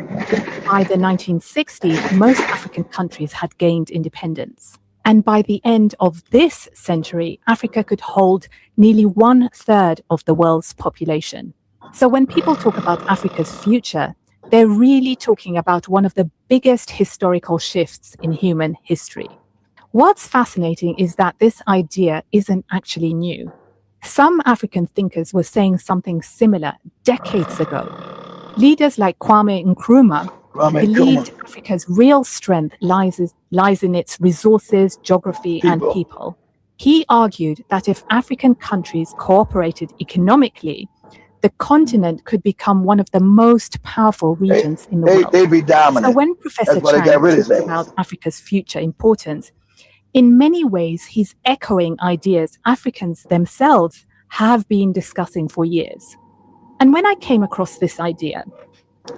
By the 1960s, most African countries had gained independence. And by the end of this century, Africa could hold nearly 1/3 of the world's population. So when people talk about Africa's future, they're really talking about one of the biggest historical shifts in human history. What's fascinating is that this idea isn't actually new. Some African thinkers were saying something similar decades ago. Leaders like Kwame Nkrumah believed Africa's real strength lies in its resources, geography, and people. He argued that if African countries cooperated economically, the continent could become one of the most powerful regions in the world. They'd be dominant. So when Professor Chang talks about Africa's future importance, in many ways he's echoing ideas Africans themselves have been discussing for years. And when I came across this idea,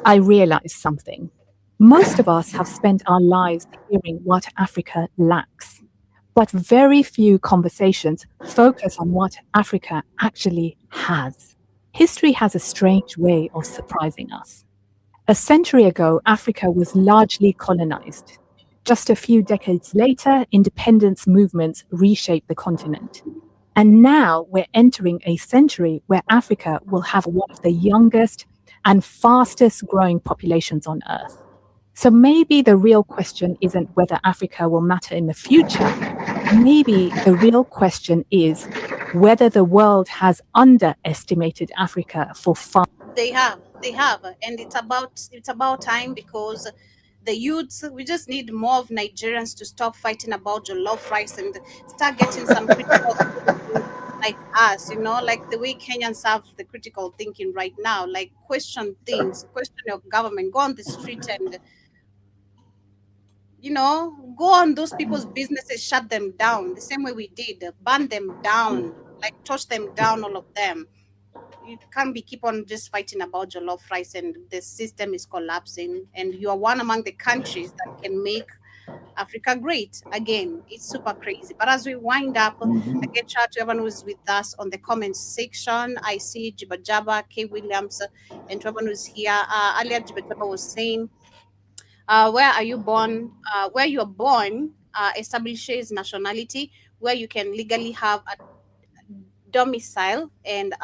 I realized something. Most of us have spent our lives hearing what Africa lacks, but very few conversations focus on what Africa actually has. History has a strange way of surprising us. A century ago, Africa was largely colonized. Just a few decades later, independence movements reshaped the continent. And now we're entering a century where Africa will have one of the youngest and fastest growing populations on Earth. So maybe the real question isn't whether Africa will matter in the future. Maybe the real question is whether the world has underestimated Africa for far. They have, and it's about time, because the youths, we just need more of Nigerians to stop fighting about jollof rice and start getting some critical thinking like us, like the way Kenyans have the critical thinking right now, like question things, question your government, go on the street and go on those people's businesses, shut them down the same way we did, burn them down, like touch them down, all of them. You can't keep on just fighting about jollof rice and the system is collapsing, and you are one among the countries that can make Africa great again. It's super crazy. But as we wind up, again, shout out to everyone who's with us on the comments section. I see Jibajaba, K. Williams, and to everyone who's here. Earlier, Jibajaba was saying, where are you born? Where you are born establishes nationality, where you can legally have a domicile, and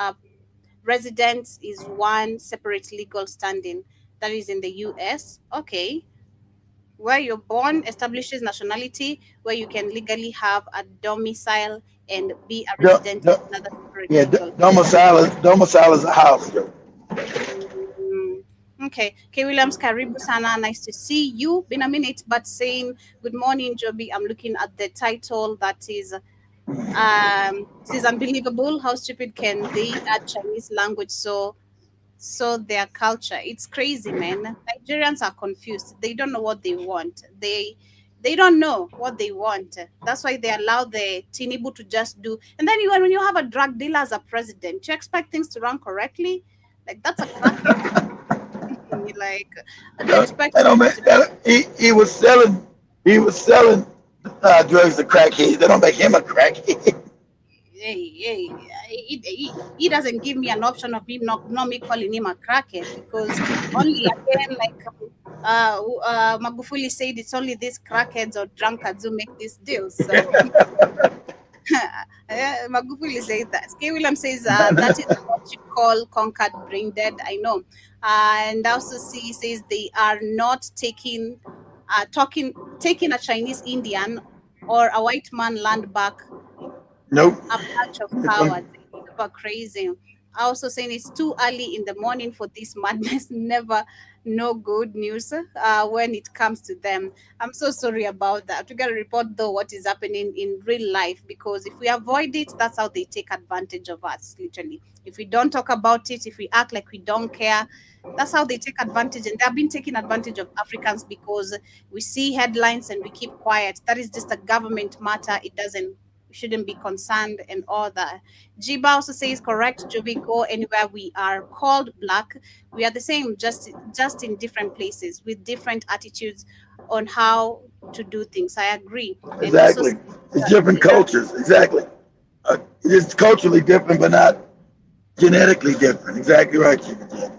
residence is one separate legal standing, that is in the US. Okay. Where you're born establishes nationality, where you can legally have a domicile and be a resident in another separate legal Domicile is a house. Okay. K. Williams, Karibu Sana, nice to see you. Been a minute, but saying good morning, Joby. I'm looking at the title that is this is unbelievable. How stupid can they add Chinese language so their culture? It's crazy, man. Nigerians are confused. They don't know what they want. They don't know what they want. That's why they allow the Tinubu to just do. And then when you have a drug dealer as a president, you expect things to run correctly. Like, that's a crackhead. Like, I expect he was selling drugs to crackheads. They don't make him a crackhead. He doesn't give me an option of him not me calling him a crackhead, because only again, like Magufuli said, it's only these crackheads or drunkards who make these deals. So Magufuli says that. K. William says that is what you call conquered brain dead. I know. And also C says they are not taking a Chinese Indian or a white man land back. Nope. A bunch of cowards. Super crazy. Also saying it's too early in the morning for this madness. Never no good news when it comes to them. I'm so sorry about that. We got to report though what is happening in real life, because if we avoid it, that's how they take advantage of us, literally. If we don't talk about it, if we act like we don't care, that's how they take advantage. And they've been taking advantage of Africans because we see headlines and we keep quiet. That is just a government matter. Shouldn't be concerned and all that. Jiba also says correct, Joby, go anywhere we are called black. We are the same, just in different places with different attitudes on how to do things. I agree. Exactly. It's different cultures. Exactly. It's culturally different, but not genetically different. Exactly right, Jiba.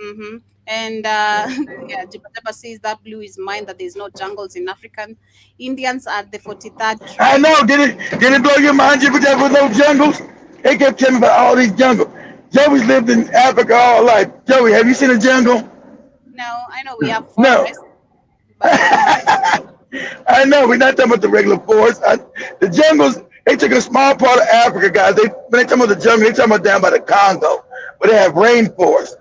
Mm-hmm. And yeah, Jibba says that blue is mine, that there's no jungles in African. Indians are the 43rd tribe. I know. Did it blow your mind, Jibba, there was no jungles? They kept telling me about all these jungles. Joey's lived in Africa all life. Joey, have you seen a jungle? No, I know we have forests. No. I know. We're not talking about the regular forest. The jungles, they took a small part of Africa, guys. When they talking about the jungle, they talking about down by the Congo, where they have rainforest.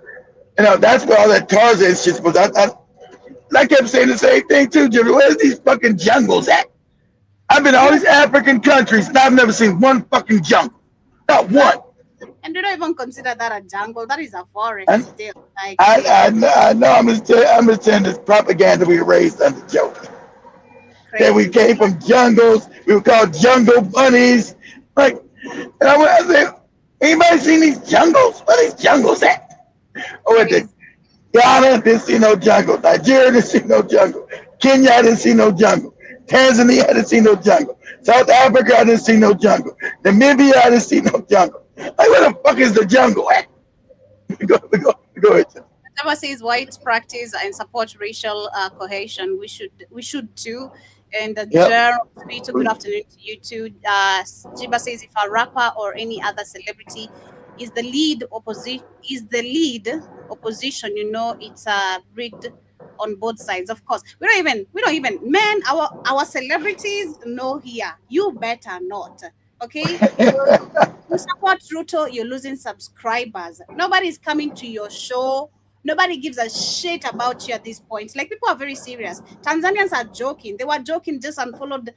That's where all that Tarzan shit was. I kept saying the same thing too, Jimmy. Where's these fucking jungles at? I've been to all these African countries, and I've never seen one fucking jungle. Not one. And they don't even consider that a jungle. That is a forest still. Like, I know. I'm just saying this propaganda we raised under Joe. That we came from jungles. We were called jungle bunnies. Like, and I said, Anybody seen these jungles? Where these jungles at? Oh, at the Ghana didn't see no jungle. Nigeria didn't see no jungle. Kenya didn't see no jungle. Tanzania didn't see no jungle. South Africa didn't see no jungle. Namibia didn't see no jungle. Like, where the fuck is the jungle at? Go ahead. Whatever says white practice and support racial cohesion, we should too. And Gerald, good afternoon to you too. Jiba says if a rapper or any other celebrity is the lead opposition, you know, it's rigged on both sides. Of course, we don't even man, our celebrities know here. You better not. Okay, you support Ruto, you're losing subscribers. Nobody's coming to your show. Nobody gives a shit about you at this point. Like, people are very serious. Tanzanians are joking. They were joking, just unfollowed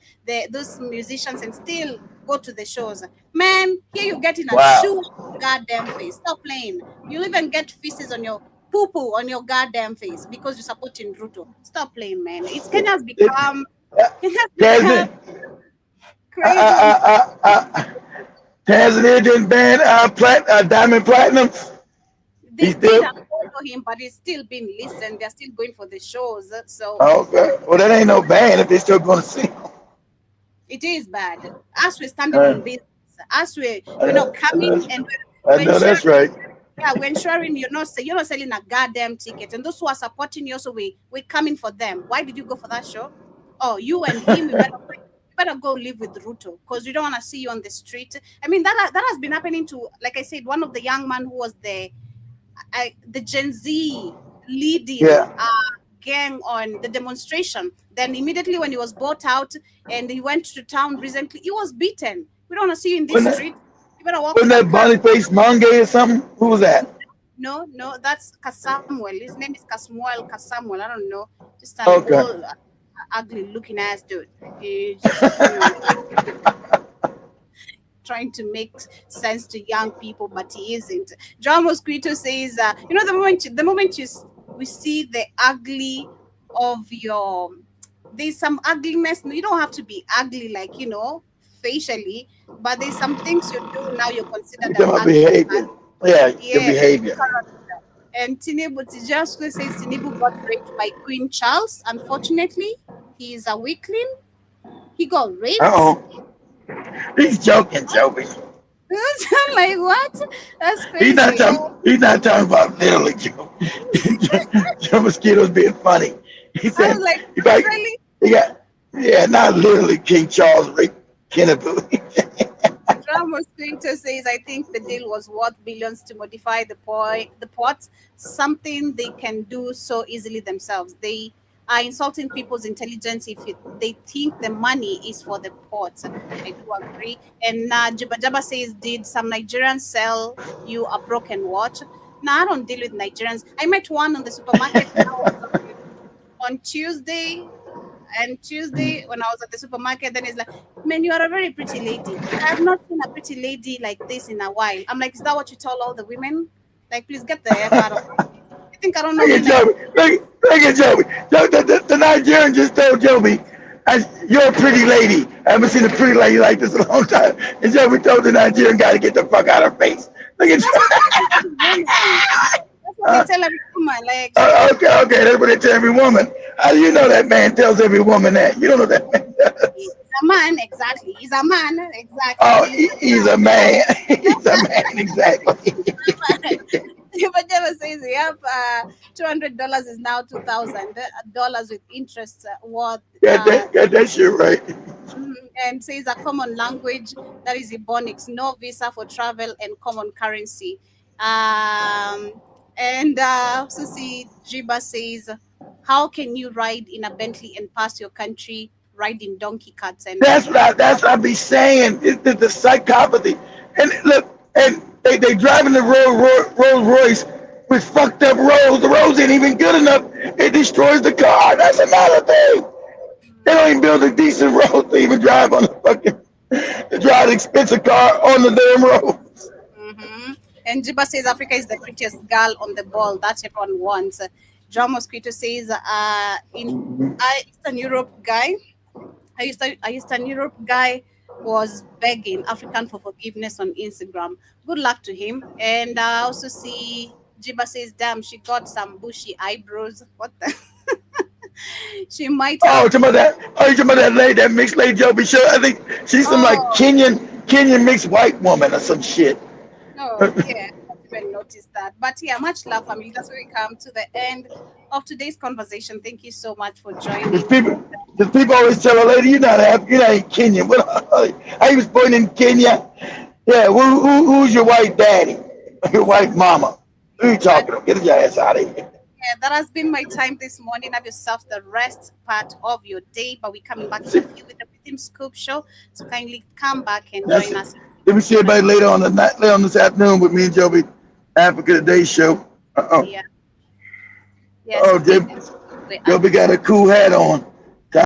those musicians and still go to the shows. Man, here you get in a shoe on your goddamn face. Stop playing. You'll even get feces on your poo-poo on your goddamn face because you're supporting Ruto. Stop playing, man. Kenya's become crazy. Tanzania didn't ban diamond platinums. They did follow him, but he's still being listened. They're still going for the shows. So okay, well that ain't no ban if they're still going to see him. It is bad. As we're standing on business, as we're coming and I know that's right. Yeah, we're ensuring you're not selling a goddamn ticket, and those who are supporting you, also we're coming for them. Why did you go for that show? Oh, you and him, you better go live with Ruto because we don't want to see you on the street. I mean, that has been happening to, like I said, one of the young man who was the Gen Z leading gang on the demonstration. Then immediately when he was bought out and he went to town recently, he was beaten. We don't want to see you in this street. You better walk. Wasn't that Boniface Mange or something? Who was that? No, that's Kasamuel. His name is Kasamuel. I don't know. Just an old, ugly looking ass dude. He just, trying to make sense to young people, but he isn't. John Mosquito says, the moment we see the ugly of your, there's some ugliness. You don't have to be ugly, like, facially, but there's some things you do now you're considered behavior. Your behavior. And Tinubu says Tinubu got raped by Queen Charles. Unfortunately, he is a weakling. He got raped. He's joking, Joby. I'm like, what? That's crazy. He's not talking about literally, Joe. Joe Mosquito's being funny. He said, not literally King Charles raped Kenneth. John Mosquito says, I think the deal was worth billions to modify the port, something they can do so easily themselves. They are insulting people's intelligence if they think the money is for the ports. I do agree. And Jabba says, did some Nigerians sell you a broken watch? No, I don't deal with Nigerians. I met one on the supermarket on Tuesday. And Tuesday, when I was at the supermarket, then he's like, man, you are a very pretty lady. I have not seen a pretty lady like this in a while. I'm like, is that what you tell all the women? Like, please get the F out of me. I think I don't know. Look at Joby. The Nigerian just told Joby, you're a pretty lady. I haven't seen a pretty lady like this in a long time. And Joby told the Nigerian guy to get the fuck out of her face. Look at That's what they tell every woman. Like, okay, that's what they tell every woman. How do you know that man tells every woman that? You don't know that man does. He's a man, exactly. He's a man, exactly. Oh, he's a man. He's a man, exactly. Never says, yep, $200 is now $2,000 with interest worth. Got that shit right. And says a common language, that is Ebonics, no visa for travel and common currency. Susie Jiba says, how can you ride in a Bentley and pass your country riding donkey carts? And that's what I be saying. It's the psychopathy. And look, and they driving the Rolls Royce with fucked up roads. The roads ain't even good enough. It destroys the car. That's another thing. They don't even build a decent road to even drive on drive an expensive car on the damn roads. And Jiba says Africa is the prettiest girl on the ball. That's everyone wants. John Mosquito says Eastern Europe guy was begging African for forgiveness on Instagram. Good luck to him. And I also see Jiba says, damn, she got some bushy eyebrows. What the? She might have. Oh, you talking about that? Oh, you talking about that lady, that mixed lady Joe? Be sure. I think she's some like Oh, Kenyan mixed white woman or some shit. no, yeah, I didn't even notice that. But yeah, much love, family. That's where we come to the end of today's conversation. Thank you so much for joining. Because people always tell a lady, you're not Kenyan. But I was born in Kenya. Yeah, who's your white daddy? Your white mama? Who are you talking to? Get your ass out of here. Yeah, that has been my time this morning. Have yourself the rest part of your day. But we're coming back in a few with the Rhythm Scoop Show. So kindly come back and join us. Let me see everybody later on the night, later on this afternoon with me and Joby, Africa Today show. Yeah. Oh, Joby got a cool hat on.